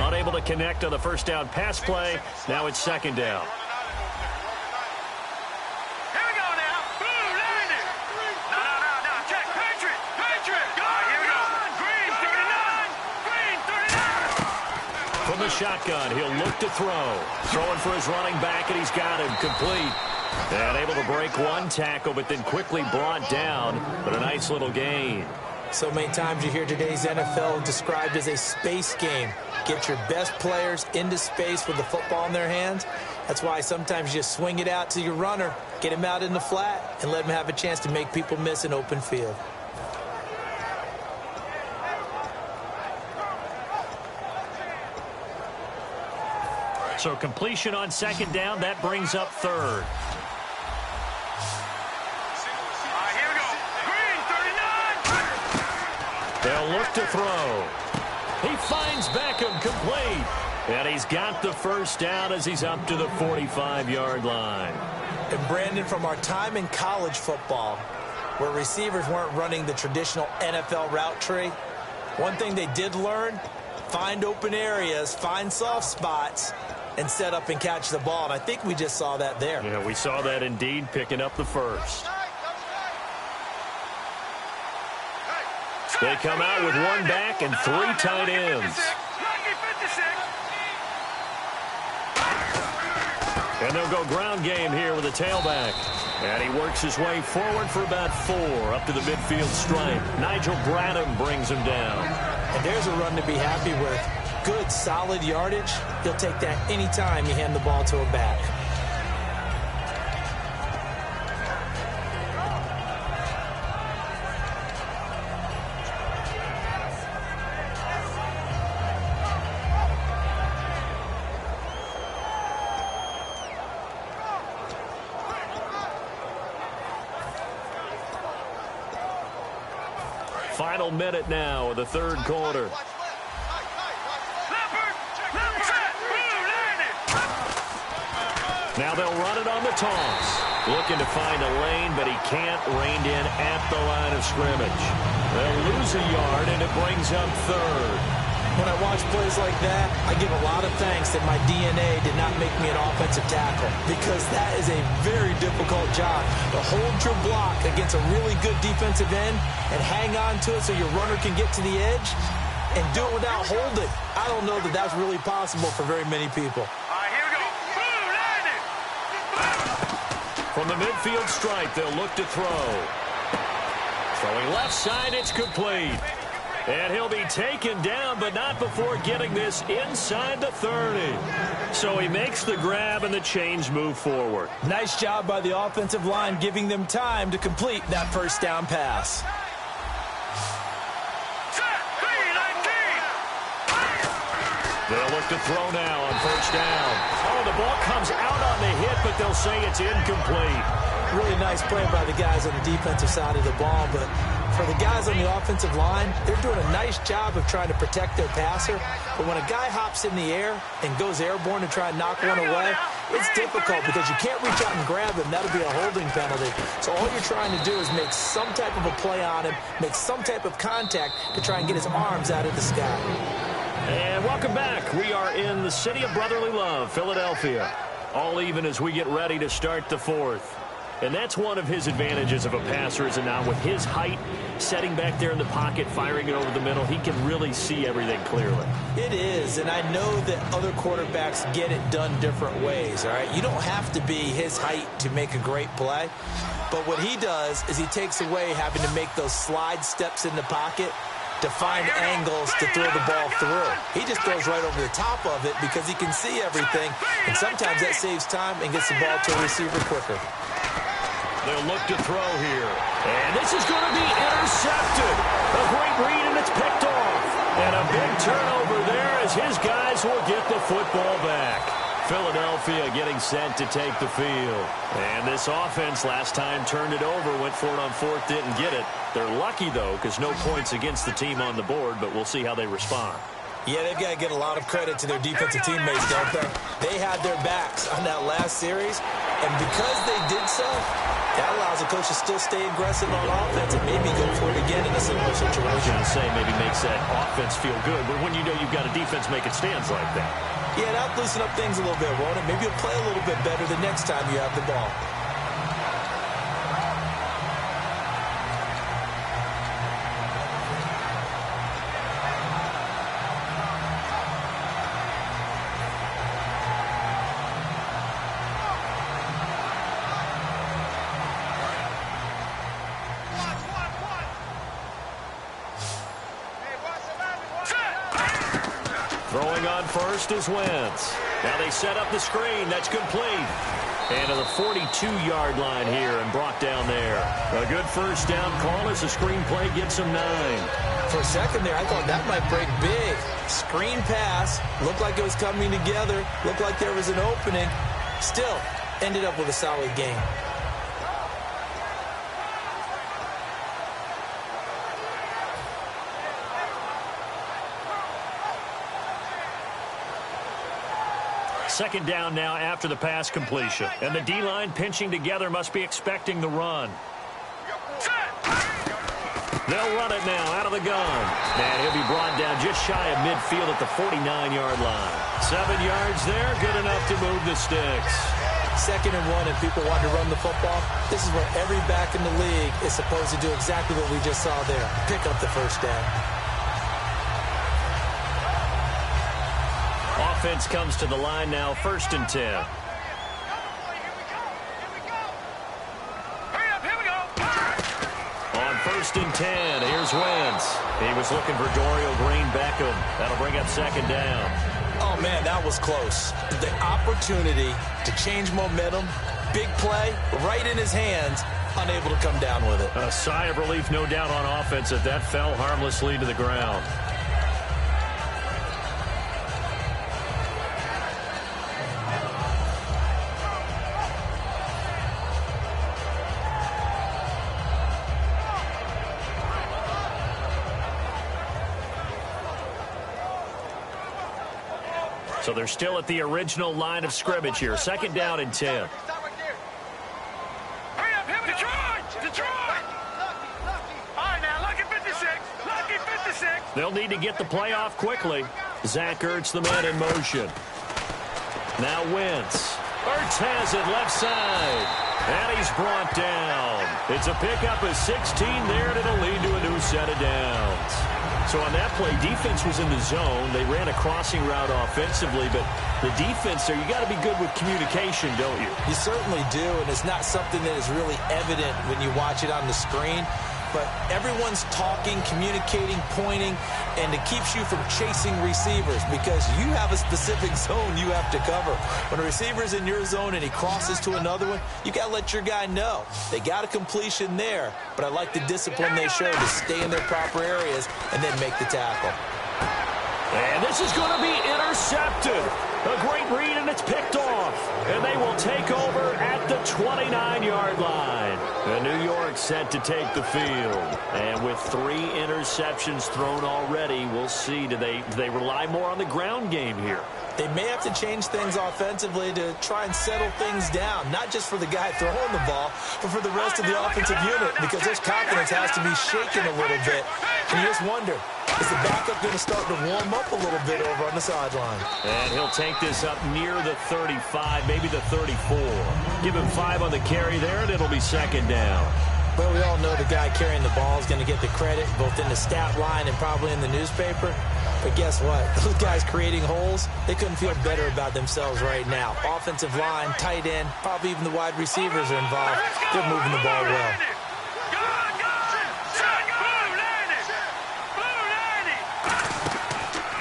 Unable to connect on the first down pass play. Now it's second down. From the shotgun, he'll look to throw. Throwing for his running back, and he's got him complete. And able to break one tackle, but then quickly brought down. But a nice little gain. So many times you hear today's NFL described as a space game. Get your best players into space with the football in their hands. That's why sometimes you just swing it out to your runner, get him out in the flat, and let him have a chance to make people miss an open field. So completion on second down, that brings up third. Here we go. Green, 39. They'll look to throw. He finds Beckham complete. And he's got the first down as he's up to the 45-yard line. And Brandon, from our time in college football, where receivers weren't running the traditional NFL route tree, one thing they did learn find open areas, find soft spots, and set up and catch the ball. And I think we just saw that there. Yeah, we saw that indeed, picking up the first. They come out with one back and 3 tight ends. And they'll go ground game here with a tailback. And he works his way forward for about 4 up to the midfield stripe. Nigel Bradham brings him down. And there's a run to be happy with. Good, solid yardage. He'll take that anytime you hand the ball to a back. Final minute now of the third quarter. Now they'll run it on the toss. Looking to find a lane, but he can't, reined in at the line of scrimmage. They'll lose a yard, and it brings up third. When I watch plays like that, I give a lot of thanks that my DNA did not make me an offensive tackle, because that is a very difficult job to hold your block against a really good defensive end and hang on to it so your runner can get to the edge and do it without holding. I don't know that that's really possible for very many people. All right, here we go. Boom, landed. From the midfield stripe, they'll look to throw. Throwing left side, it's complete. And he'll be taken down, but not before getting this inside the 30. So he makes the grab, and the chains move forward. Nice job by the offensive line, giving them time to complete that first down pass. They'll look to throw now on first down. Oh, the ball comes out on the hit, but they'll say it's incomplete. Really nice play by the guys on the defensive side of the ball, but for the guys on the offensive line, they're doing a nice job of trying to protect their passer. But when a guy hops in the air and goes airborne to try and knock one away, it's difficult because you can't reach out and grab him. That'll be a holding penalty. So all you're trying to do is make some type of a play on him, make some type of contact to try and get his arms out of the sky. And welcome back. We are in the city of brotherly love, Philadelphia. All even as we get ready to start the fourth. And that's one of his advantages of a passer, is now with his height, setting back there in the pocket, firing it over the middle, he can really see everything clearly. It is, and I know that other quarterbacks get it done different ways, all right? You don't have to be his height to make a great play, but what he does is he takes away having to make those slide steps in the pocket to find angles to throw the ball through. He just throws right over the top of it because he can see everything, and sometimes that saves time and gets the ball to a receiver quicker. They'll look to throw here. And this is going to be intercepted. A great read, and it's picked off. And a big turnover there as his guys will get the football back. Philadelphia getting set to take the field. And this offense last time turned it over, went for it on fourth, didn't get it. They're lucky, though, because no points against the team on the board, but we'll see how they respond. Yeah, they've got to get a lot of credit to their defensive teammates, don't they? They had their backs on that last series, and because they did so, that allows the coach to still stay aggressive on offense and maybe go for it again in a similar situation. I was going to say maybe makes that offense feel good, but when you know you've got a defense making stands like that. Yeah, that'll loosen up things a little bit, won't it? Maybe you'll play a little bit better the next time you have the ball. Throwing on first is Wentz. Now they set up the screen. That's complete. And to the 42-yard line here and brought down there. A good first down call as the screen play gets him 9. For a second there, I thought that might break big. Screen pass. Looked like it was coming together. Looked like there was an opening. Still, ended up with a solid game. Second down now after the pass completion. And the D-line pinching together, must be expecting the run. They'll run it now out of the gun. And he'll be brought down just shy of midfield at the 49-yard line. 7 yards there, good enough to move the sticks. 2nd and 1, and people want to run the football. This is where every back in the league is supposed to do exactly what we just saw there. Pick up the first down. Offense comes to the line now, 1st and 10. On 1st and 10, here's Wentz. He was looking for Dorial Green-Beckham. That'll bring up 2nd down. Oh, man, that was close. The opportunity to change momentum, big play, right in his hands, unable to come down with it. A sigh of relief, no doubt, on offense that that fell harmlessly to the ground. So they're still at the original line of scrimmage here. 2nd down and 10. They'll need to get the play off quickly. Zach Ertz, the man in motion. Now Wentz. Ertz has it left side. And he's brought down. It's a pickup of 16 there, and it'll lead to a new set of downs. So on that play, defense was in the zone. They ran a crossing route offensively, but the defense there, you got to be good with communication, don't you? You certainly do, and it's not something that is really evident when you watch it on the screen. But everyone's talking, communicating, pointing, and it keeps you from chasing receivers because you have a specific zone you have to cover. When a receiver's in your zone and he crosses to another one, you got to let your guy know. They got a completion there, but I like the discipline they show to stay in their proper areas and then make the tackle. And this is going to be intercepted. A great read, and it's picked off. And they will take over at the 29-yard line. And New York set to take the field. And with 3 interceptions thrown already, we'll see. Do they rely more on the ground game here? They may have to change things offensively to try and settle things down, not just for the guy throwing the ball, but for the rest of the offensive unit, because their confidence has to be shaken a little bit. And you just wonder, is the backup going to start to warm up a little bit over on the sideline? And he'll take this up near the 35, maybe the 34. Give him 5 on the carry there, and it'll be 2nd down. Well, we all know the guy carrying the ball is going to get the credit, both in the stat line and probably in the newspaper. But guess what? Those guys creating holes, they couldn't feel better about themselves right now. Offensive line, tight end, probably even the wide receivers are involved. They're moving the ball well.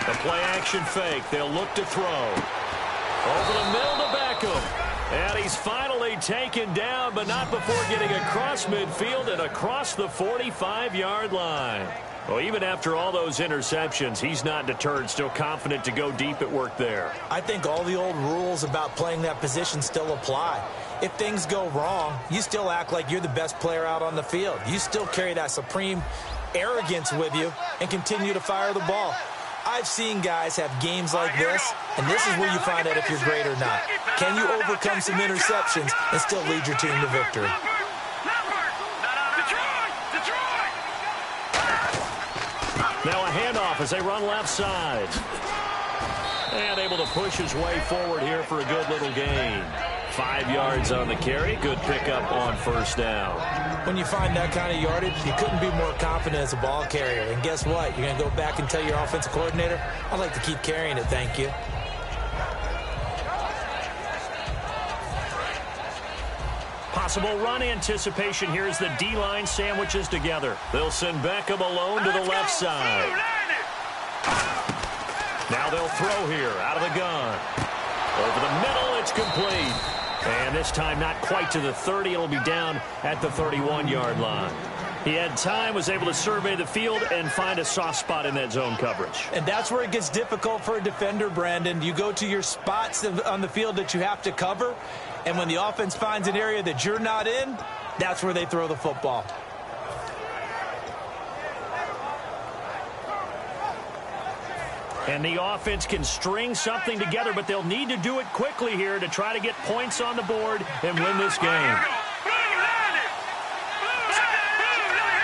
The play-action fake. They'll look to throw. Over the middle to Beckham. And he's finally taken down, but not before getting across midfield and across the 45-yard line. Well, even after all those interceptions, he's not deterred, still confident to go deep at work there. I think all the old rules about playing that position still apply. If things go wrong, you still act like you're the best player out on the field. You still carry that supreme arrogance with you and continue to fire the ball. I've seen guys have games like this, and this is where you find out if you're great or not. Can you overcome some interceptions and still lead your team to victory? Now a handoff as they run left side. And able to push his way forward here for a good little gain. 5 yards on the carry. Good pickup on 1st down. When you find that kind of yardage, you couldn't be more confident as a ball carrier. And guess what? You're going to go back and tell your offensive coordinator, I'd like to keep carrying it, thank you. Possible run anticipation here as the D-line sandwiches together. They'll send Beckham alone to the left side. Now they'll throw here out of the gun. Over the middle, it's complete. And this time not quite to the 30. It'll be down at the 31-yard line. He had time, was able to survey the field and find a soft spot in that zone coverage. And that's where it gets difficult for a defender, Brandon. You go to your spots on the field that you have to cover, and when the offense finds an area that you're not in, that's where they throw the football. And the offense can string something together, but they'll need to do it quickly here to try to get points on the board and win this game.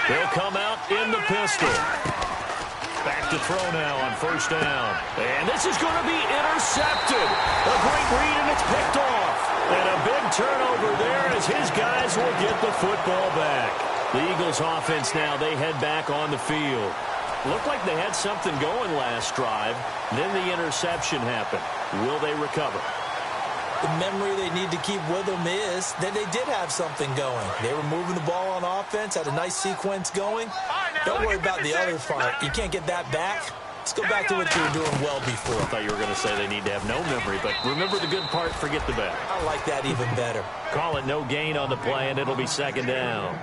They'll come out in the pistol. Back to throw now on first down. And this is going to be intercepted. A great read, and it's picked off. And a big turnover there as his guys will get the football back. The Eagles offense now, they head back on the field. Looked like they had something going last drive. Then the interception happened. Will they recover? The memory they need to keep with them is that they did have something going. They were moving the ball on offense, had a nice sequence going. Don't worry about the other part. You can't get that back. Let's go back to what you were doing well before. I thought you were going to say they need to have no memory, but remember the good part, forget the bad. I like that even better. Call it no gain on the play, and it'll be second down.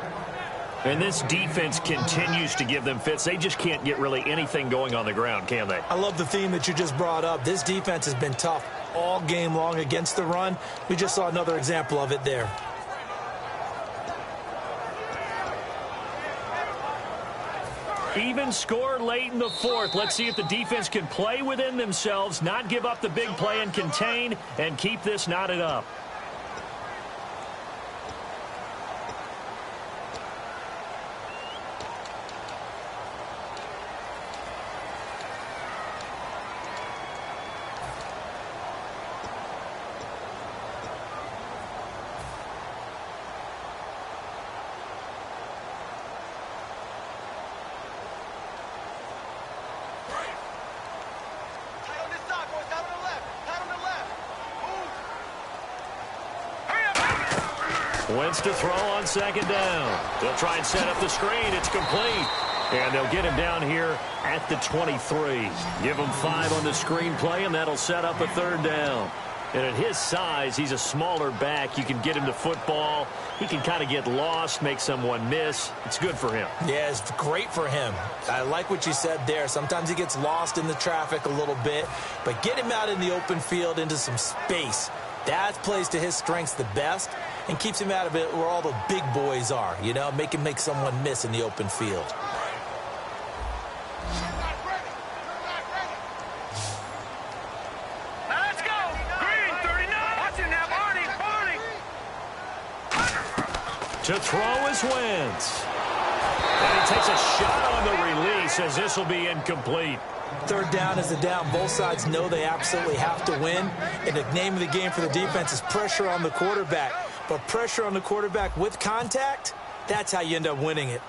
And this defense continues to give them fits. They just can't get really anything going on the ground, can they? I love the theme that you just brought up. This defense has been tough all game long against the run. We just saw another example of it there. Even score late in the fourth. Let's see if the defense can play within themselves, not give up the big play and contain, and keep this knotted up. Wentz to throw on second down. They'll try and set up the screen. It's complete. And they'll get him down here at the 23. Give him 5 on the screen play, and that'll set up a third down. And at his size, he's a smaller back. You can get him to football. He can kind of get lost, make someone miss. It's good for him. Yeah, it's great for him. I like what you said there. Sometimes he gets lost in the traffic a little bit, but get him out in the open field into some space. That plays to his strengths the best and keeps him out of it where all the big boys are, you know, make him make someone miss in the open field. Let's go. Green, 39. Watch it now, Barney. To throw is Wentz. And he takes a shot on the release as this will be incomplete. Third down is the down. Both sides know they absolutely have to win. And the name of the game for the defense is pressure on the quarterback. But pressure on the quarterback with contact, that's how you end up winning it.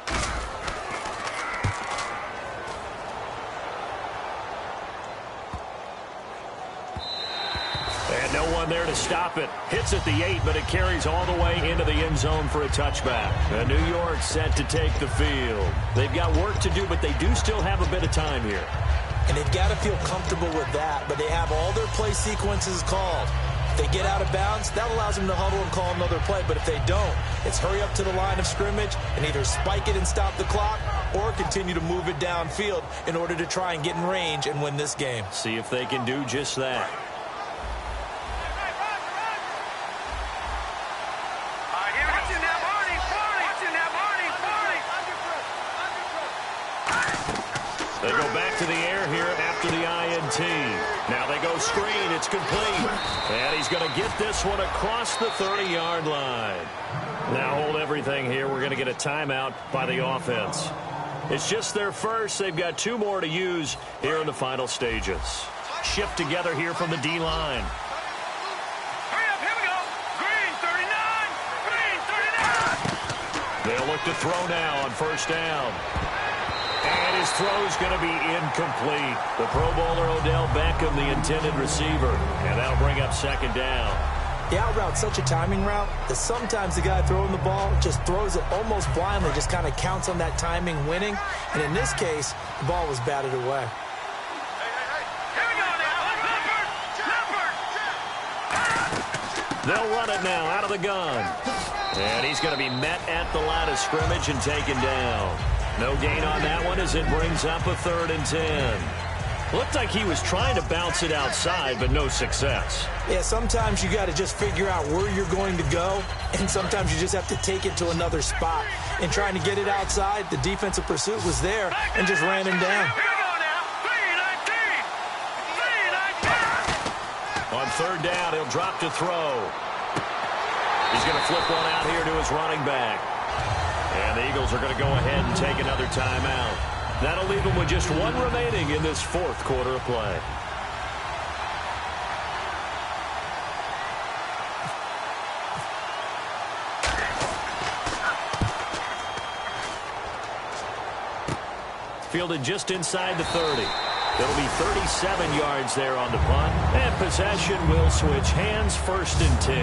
And no one there to stop it. Hits at the 8, but it carries all the way into the end zone for a touchback. And New York set to take the field. They've got work to do, but they do still have a bit of time here. And they've got to feel comfortable with that, but they have all their play sequences called. If they get out of bounds, that allows them to huddle and call another play. But if they don't, it's hurry up to the line of scrimmage and either spike it and stop the clock or continue to move it downfield in order to try and get in range and win this game. See if they can do just that. They go back to the air here after the INT. Now they go screen. It's complete. And he's going to get this one across the 30-yard line. Now hold everything here. We're going to get a timeout by the offense. It's just their first. They've got 2 more to use here in the final stages. Shift together here from the D-line. Hurry up, here we go. Green, 39. Green, 39. They'll look to throw now on first down. And his throw is going to be incomplete. The Pro Bowler Odell Beckham, the intended receiver. And that'll bring up second down. The out route's such a timing route that sometimes the guy throwing the ball just throws it almost blindly, just kind of counts on that timing winning. And in this case, the ball was batted away. Here we go now. Leopard. They'll run it now out of the gun. And he's going to be met at the line of scrimmage and taken down. No gain on that one as it brings up a 3rd and 10. Looked like he was trying to bounce it outside, but no success. Yeah, sometimes you got to just figure out where you're going to go, and sometimes you just have to take it to another spot. And trying to get it outside, the defensive pursuit was there and just ran him down. Here we go now. 3-19. On 3rd down, he'll drop to throw. He's going to flip one out here to his running back. And the Eagles are going to go ahead and take another timeout. That'll leave them with just one remaining in this fourth quarter of play. Fielded just inside the 30. It'll be 37 yards there on the punt. And possession will switch hands, 1st and 10.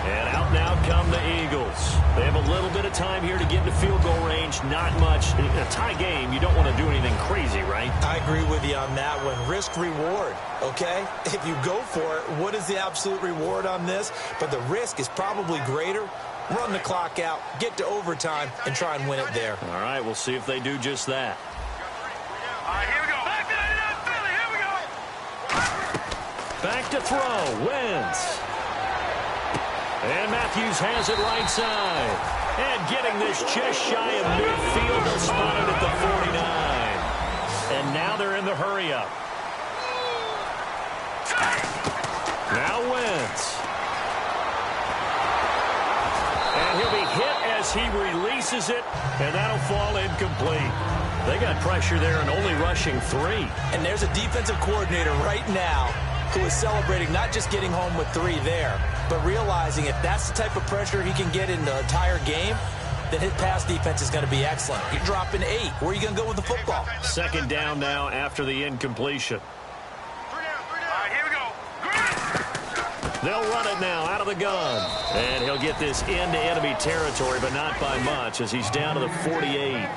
And out now come the Eagles. They have a little bit of time here to get into field goal range. Not much. In a tie game, you don't want to do anything crazy, right? I agree with you on that one. Risk-reward, okay? If you go for it, what is the absolute reward on this? But the risk is probably greater. Run the clock out, get to overtime, and try and win it there. All right, we'll see if they do just that. All right, here we go. Back to 99 Philly. Here we go. Back to throw. Wentz. And Matthews has it right side. And getting this just shy of midfield. They'll spot it at the 49. And now they're in the hurry-up. Now Wentz. And he'll be hit as he releases it. And that'll fall incomplete. They got pressure there and only rushing 3. And there's a defensive coordinator right now who is celebrating not just getting home with 3 there, but realizing if that's the type of pressure he can get in the entire game, then his pass defense is going to be excellent. You're dropping 8. Where are you going to go with the football? 2nd down now after the incompletion. All right, here we go. They'll run it now out of the gun. And he'll get this into enemy territory, but not by much as he's down to the 48.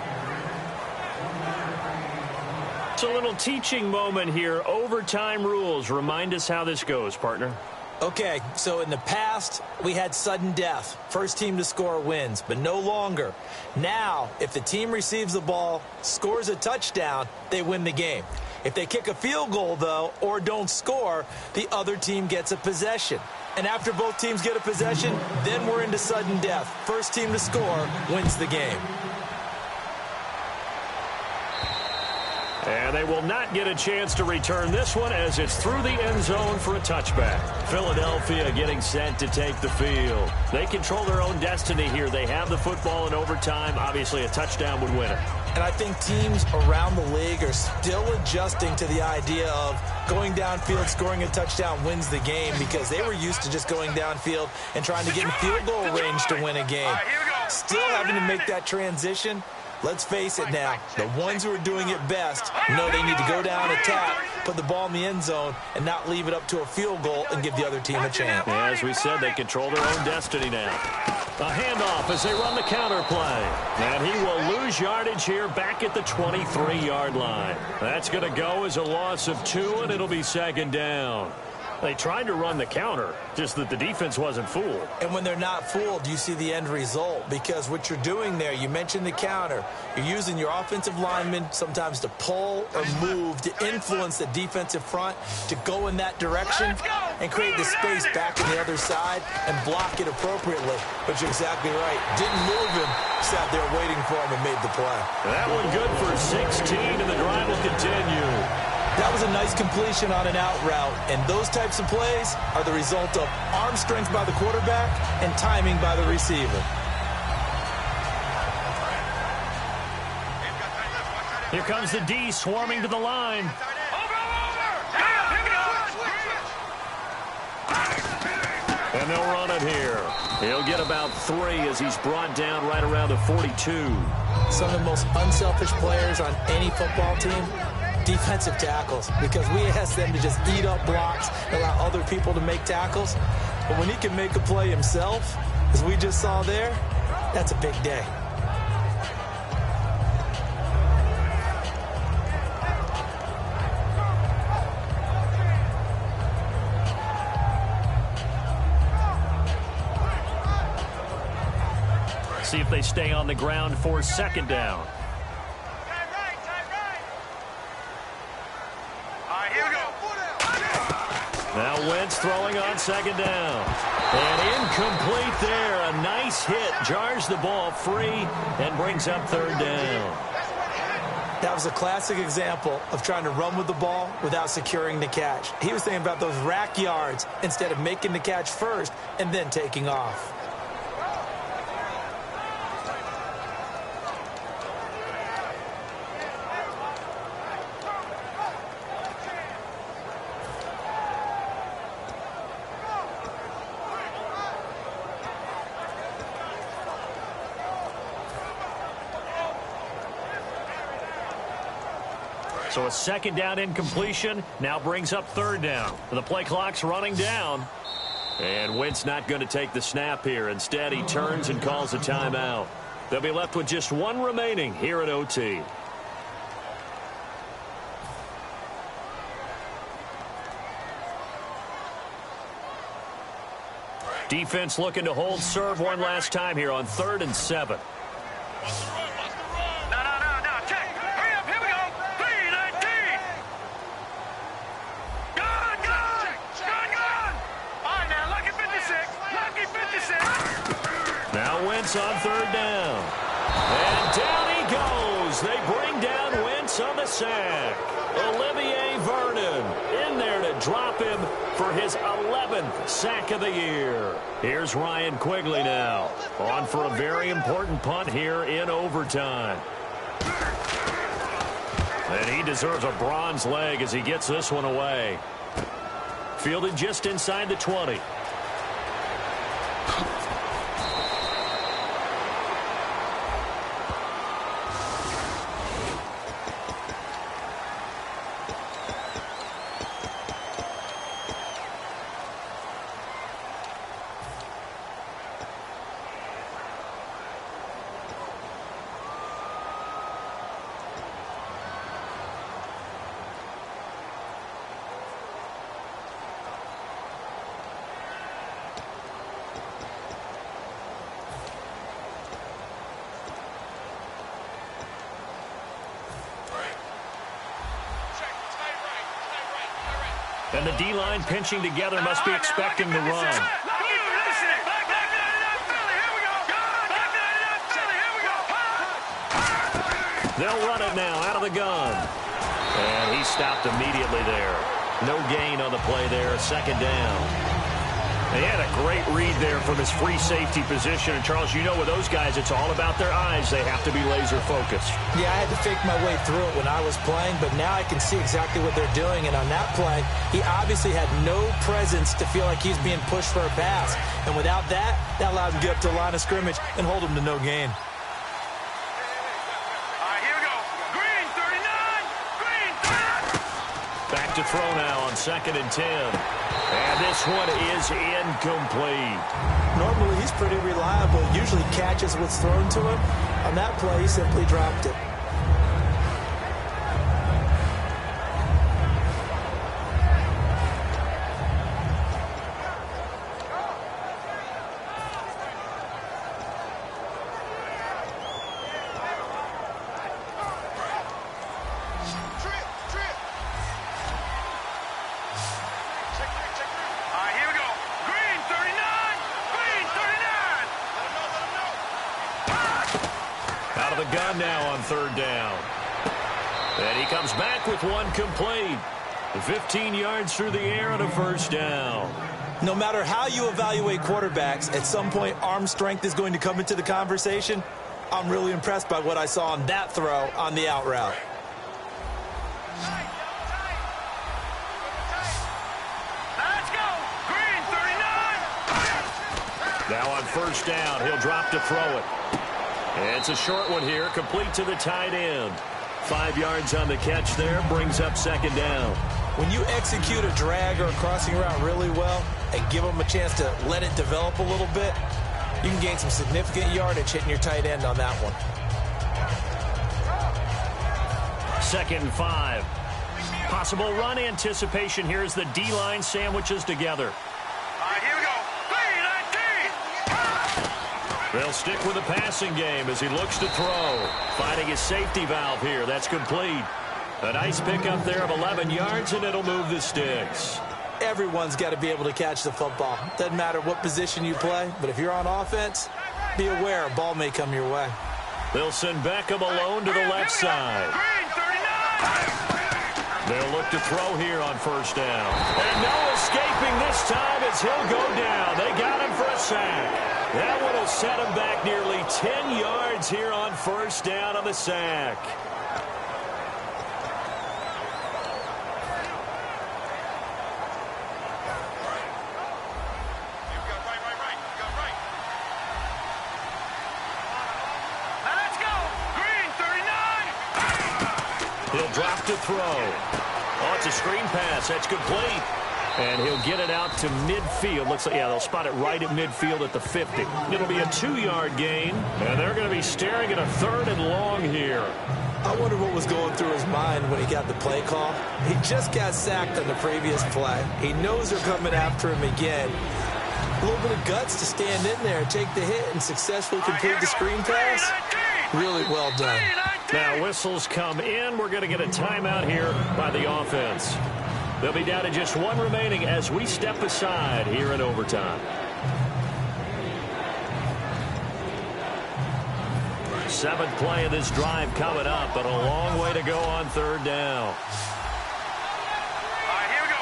It's a little teaching moment here. Overtime rules. Remind us how this goes, partner. Okay, so in the past, we had sudden death. First team to score wins, but no longer. Now, if the team receives the ball, scores a touchdown, they win the game. If they kick a field goal, though, or don't score, the other team gets a possession. And after both teams get a possession, then we're into sudden death. First team to score wins the game. And they will not get a chance to return this one as it's through the end zone for a touchback. Philadelphia getting set to take the field. They control their own destiny here. They have the football in overtime. Obviously, a touchdown would win it. And I think teams around the league are still adjusting to the idea of going downfield, scoring a touchdown wins the game because they were used to just going downfield and trying to get in field goal range to win a game. Still having to make that transition. Let's face it now, the ones who are doing it best know they need to go down, attack, put the ball in the end zone, and not leave it up to a field goal and give the other team a chance. Yeah, as we said, they control their own destiny now. A handoff as they run the counter play. And he will lose yardage here back at the 23-yard line. That's going to go as a loss of 2, and it'll be 2nd down. They tried to run the counter, just that the defense wasn't fooled. And when they're not fooled, you see the end result. Because what you're doing there, you mentioned the counter. You're using your offensive linemen sometimes to pull or move, to influence the defensive front, to go in that direction and create the space back on the other side and block it appropriately. But you're exactly right. Didn't move him, sat there waiting for him and made the play. That one good for 16, and the drive will continue. That was a nice completion on an out route, and those types of plays are the result of arm strength by the quarterback and timing by the receiver. Here comes the D swarming to the line. And they'll run it here. He'll get about 3 as he's brought down right around the 42. Some of the most unselfish players on any football team, defensive tackles, because we ask them to just eat up blocks, allow other people to make tackles. But when he can make a play himself, as we just saw there, that's a big day. See if they stay on the ground for 2nd down. Now Wentz throwing on 2nd down. And incomplete there. A nice hit. Jars the ball free and brings up 3rd down. That was a classic example of trying to run with the ball without securing the catch. He was thinking about those rack yards instead of making the catch first and then taking off. So a second down incompletion now brings up third down. The play clock's running down. And Wentz not going to take the snap here. Instead, he turns and calls a timeout. They'll be left with just one remaining here at OT. Defense looking to hold serve one last time here on 3rd and 7. Now Wentz on 3rd down. And down he goes. They bring down Wentz on the sack. Olivier Vernon in there to drop him for his 11th sack of the year. Here's Ryan Quigley now. On for a very important punt here in overtime. And he deserves a bronze leg as he gets this one away. Fielded just inside the 20. And the D-line pinching together must be expecting the run. They'll run it now out of the gun. And he stopped immediately there. No gain on the play there. Second down. They had a great read there from his free safety position. And, Charles, you know with those guys, it's all about their eyes. They have to be laser-focused. Yeah, I had to fake my way through it when I was playing, but now I can see exactly what they're doing. And on that play, he obviously had no presence to feel like he's being pushed for a pass. And without that, that allowed him to get up to the line of scrimmage and hold him to no gain. Back to throw now on 2nd and 10. And this one is incomplete. Normally, he's pretty reliable. Usually catches what's thrown to him. On that play, he simply dropped it. The gun now on 3rd down. And he comes back with one complete. 15 yards through the air and a first down. No matter how you evaluate quarterbacks, at some point arm strength is going to come into the conversation. I'm really impressed by what I saw on that throw on the out route. Let's go! Green 39! Now on first down, he'll drop to throw it. And it's a short one here, complete to the tight end. 5 yards on the catch there, brings up second down. When you execute a drag or a crossing route really well and give them a chance to let it develop a little bit, you can gain some significant yardage hitting your tight end on that one. 2nd and 5. Possible run anticipation here as the D-line sandwiches together. Here we go. They'll stick with the passing game as he looks to throw. Finding his safety valve here. That's complete. A nice pickup there of 11 yards, and it'll move the sticks. Everyone's got to be able to catch the football. Doesn't matter what position you play, but if you're on offense, be aware a ball may come your way. They'll send Beckham alone to the left side. They'll look to throw here on first down. And no escaping this time as he'll go down. They got him for a sack. That one will set him back nearly 10 yards here on first down on the sack. He'll He'll drop to throw. Oh, it's a screen pass. That's complete. And he'll get it out to midfield. Looks like, yeah, they'll spot it right at midfield at the 50. It'll be a 2-yard gain, and they're going to be staring at a 3rd and long here. I wonder what was going through his mind when he got the play call. He just got sacked on the previous play. He knows they're coming after him again. A little bit of guts to stand in there, take the hit, and successfully complete the screen pass. Really well done. Now whistles come in. We're going to get a timeout here by the offense. They'll be down to just 1 remaining as we step aside here in overtime. Seventh play of this drive coming up, but a long way to go on 3rd down. All right, here we go.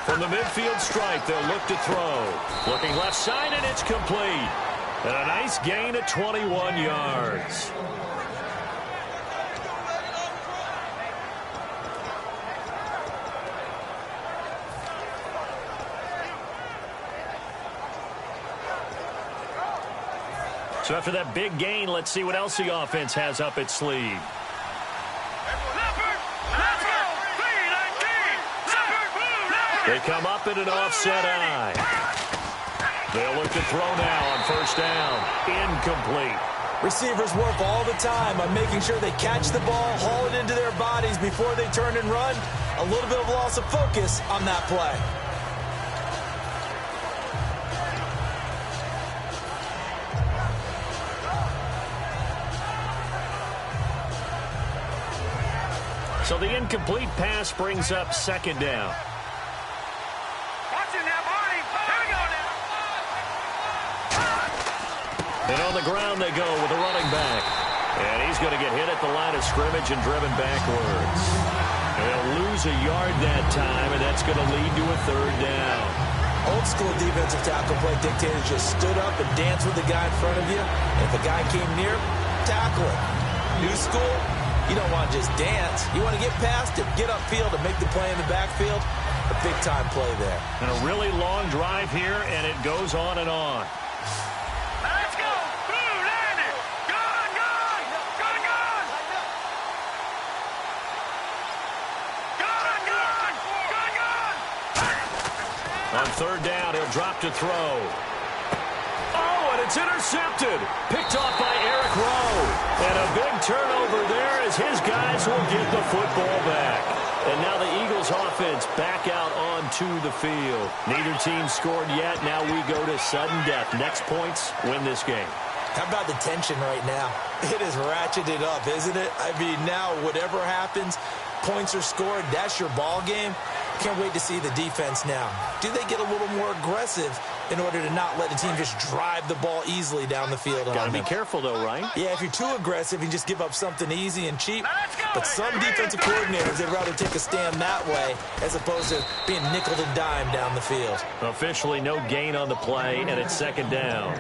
From the midfield stripe, they'll look to throw. Looking left side, and it's complete. And a nice gain of 21 yards. So after that big gain, let's see what else the offense has up its sleeve. They come up in an offset eye. They'll look to throw now on 1st down. Incomplete. Receivers work all the time on making sure they catch the ball, haul it into their bodies before they turn and run. A little bit of loss of focus on that play. So the incomplete pass brings up 2nd down. Watch it now, Barney. Here we go now. And on the ground they go with a running back. And he's going to get hit at the line of scrimmage and driven backwards. And they'll lose a yard that time, and that's going to lead to a 3rd down. Old school defensive tackle play dictator just stood up and danced with the guy in front of you. And if the guy came near, tackle him. New school, you don't want to just dance. You want to get past it, get upfield, and make the play in the backfield. A big-time play there. And a really long drive here, and it goes on and on. Let's go. Boom, landed. Gone, gone. Gone, gone. Gone, gone. Gone, gone. On 3rd down, he'll drop to throw. Oh, and it's intercepted. Picked off by Eric Rowe. And a big turnover there as his guys will get the football back. And now the Eagles offense back out onto the field. Neither team scored yet. Now we go to sudden death. Next points win this game. How about the tension right now? It is ratcheted up, isn't it? I mean, now whatever happens, points are scored. That's your ball game. Can't wait to see the defense now. Do they get a little more aggressive in order to not let the team just drive the ball easily down the field? Got to be careful, though, right? Yeah, if you're too aggressive, you just give up something easy and cheap. But some defensive coordinators, they'd rather take a stand that way as opposed to being nickeled and dimed down the field. Officially no gain on the play, and it's 2nd down.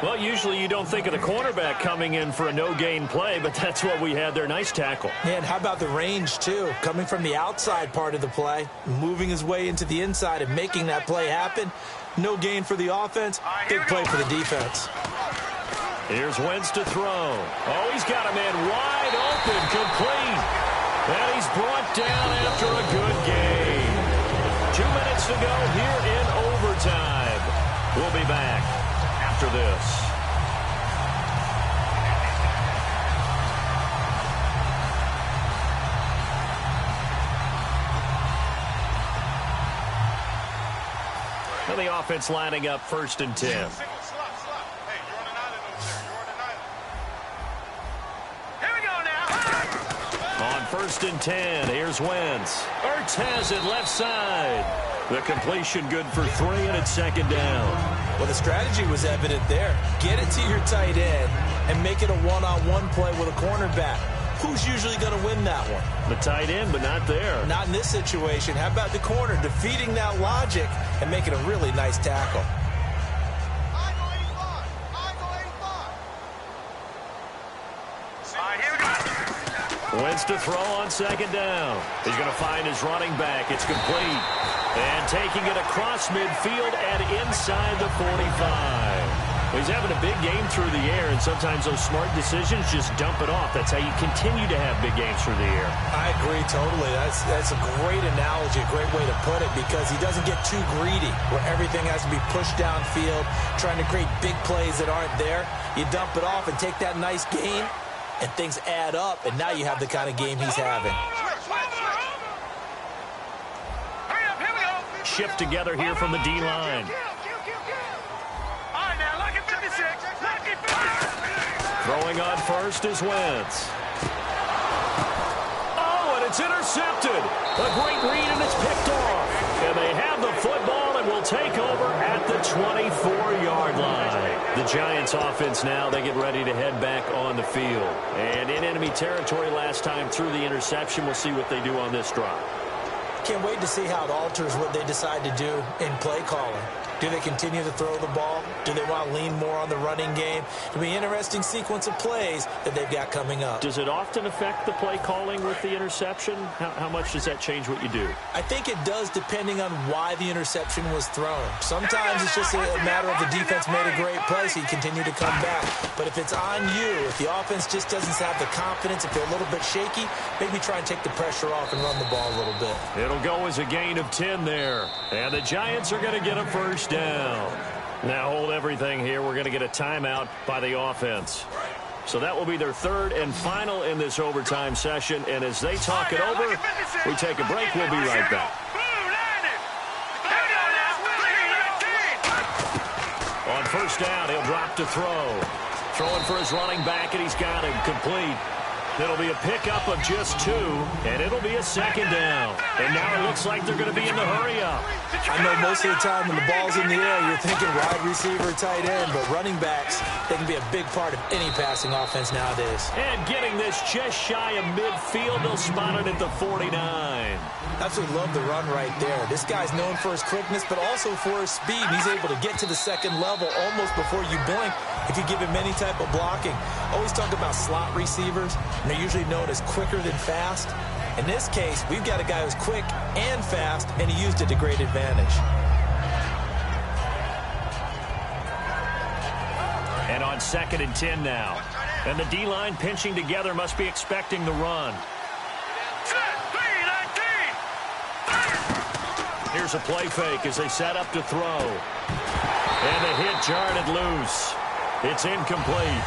Well, usually you don't think of the cornerback coming in for a no-gain play, but that's what we had there. Nice tackle. And how about the range, too? Coming from the outside part of the play, moving his way into the inside and making that play happen. No gain for the offense, big play for the defense. Here's Wentz to throw. Oh, he's got a man wide open, complete. And he's brought down after a good game. 2 minutes to go here in overtime. We'll be back after this. And the offense lining up 1st and 10. Hey, you're on an island over there. You're on an island. Here we go now. On 1st and 10, here's Wentz. Ertz has it left side. The completion good for 3, and it's 2nd down. Well, the strategy was evident there. Get it to your tight end and make it a one-on-one play with a cornerback. Who's usually going to win that one? The tight end, but not there. Not in this situation. How about the corner defeating that logic and making a really nice tackle? All right, here we go. Wins to throw on second down. He's going to find his running back. It's complete. And taking it across midfield and inside the 45. He's having a big game through the air, and sometimes those smart decisions just dump it off. That's how you continue to have big games through the air. I agree totally. That's a great analogy, a great way to put it, because he doesn't get too greedy where everything has to be pushed downfield, trying to create big plays that aren't there. You dump it off and take that nice gain, and things add up, and now you have the kind of game he's having. Shift together here from the D-line. Throwing on first is Wentz. Oh, and it's intercepted. A great read, and it's picked off. And they have the football and will take over at the 24-yard line. The Giants offense now, they get ready to head back on the field. And in enemy territory last time through the interception. We'll see what they do on this drive. Can't wait to see how it alters what they decide to do in play calling. Do they continue to throw the ball? Do they want to lean more on the running game? It'll be an interesting sequence of plays that they've got coming up. Does it often affect the play calling with the interception? How much does that change what you do? I think it does, depending on why the interception was thrown. Sometimes it's just a matter of the defense made a great play, so you continue to come back. But if it's on you, if the offense just doesn't have the confidence, if they're a little bit shaky, maybe try and take the pressure off and run the ball a little bit. It'll go as a gain of 10 there. And the Giants are going to get a first down. Now hold everything here. We're going to get a timeout by the offense. So that will be their third and final in this overtime session. And as they talk it over, we take a break. We'll be right back. On first down, he'll drop to throw. Throwing for his running back, and he's got him complete. It'll be a pickup of just 2, and it'll be a second down. And now it looks like they're going to be in the hurry-up. I know most of the time when the ball's in the air, you're thinking wide receiver, tight end, but running backs, they can be a big part of any passing offense nowadays. And getting this just shy of midfield, they'll spot it at the 49. Absolutely love the run right there. This guy's known for his quickness, but also for his speed. He's able to get to the second level almost before you blink if you give him any type of blocking. Always talk about slot receivers, and they're usually known as quicker than fast. In this case, we've got a guy who's quick and fast, and he used it to great advantage. And on 2nd and 10 now. And the D-line pinching together must be expecting the run. Here's a play fake as they set up to throw. And the hit jarred it loose. It's incomplete.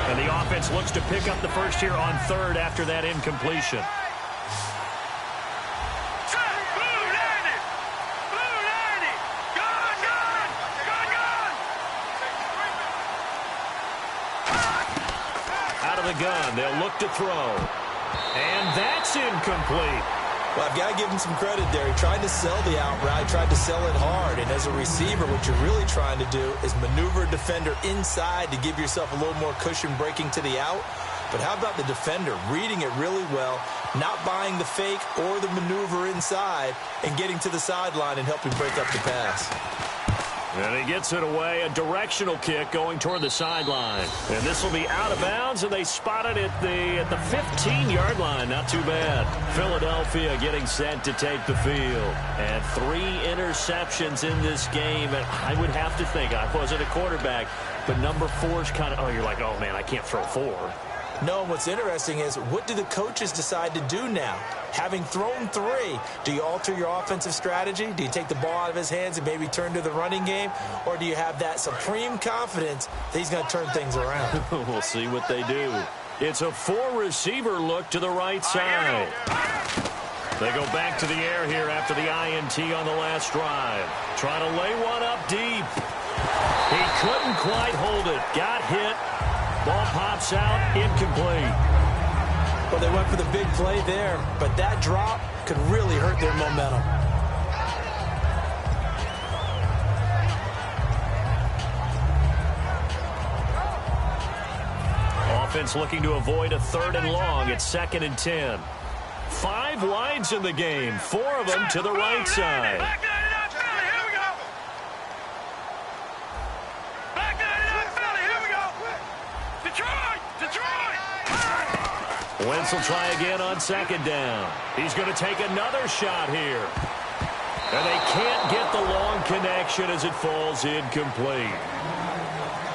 And the offense looks to pick up the first here on 3rd after that incompletion. Gun. They'll look to throw. And that's incomplete. Well, I've got to give him some credit there. He tried to sell the out route, tried to sell it hard. And as a receiver, what you're really trying to do is maneuver a defender inside to give yourself a little more cushion breaking to the out. But how about the defender reading it really well, not buying the fake or the maneuver inside, and getting to the sideline and helping break up the pass. And he gets it away, a directional kick going toward the sideline. And this will be out of bounds, and they spot it at the 15-yard line. Not too bad. Philadelphia getting set to take the field. And 3 interceptions in this game. And I would have to think, I wasn't a quarterback, but number 4's kind of, oh, you're like, oh, man, I can't throw 4. No, what's interesting is, what do the coaches decide to do now? Having thrown 3, do you alter your offensive strategy? Do you take the ball out of his hands and maybe turn to the running game? Or do you have that supreme confidence that he's going to turn things around? We'll see what they do. It's a 4-receiver look to the right side. They go back to the air here after the INT on the last drive. Trying to lay one up deep. He couldn't quite hold it. Got hit. Ball pops out, incomplete. Well, they went for the big play there, but that drop could really hurt their momentum. Offense looking to avoid a 3rd and long. It's 2nd and 10. 5 wides in the game, 4 of them to the right side. Back 99 Philly, here we go. Back 99 Philly, here we go. Detroit. Wentz will try again on 2nd down. He's going to take another shot here. And they can't get the long connection as it falls incomplete.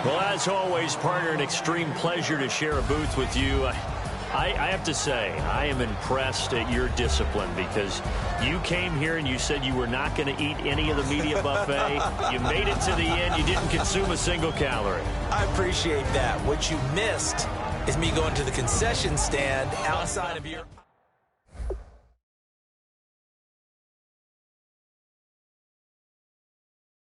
Well, as always, partner, an extreme pleasure to share a booth with you. I have to say, I am impressed at your discipline because you came here and you said you were not going to eat any of the media buffet. You made it to the end. You didn't consume a single calorie. I appreciate that. What you missed is me going to the concession stand outside of your...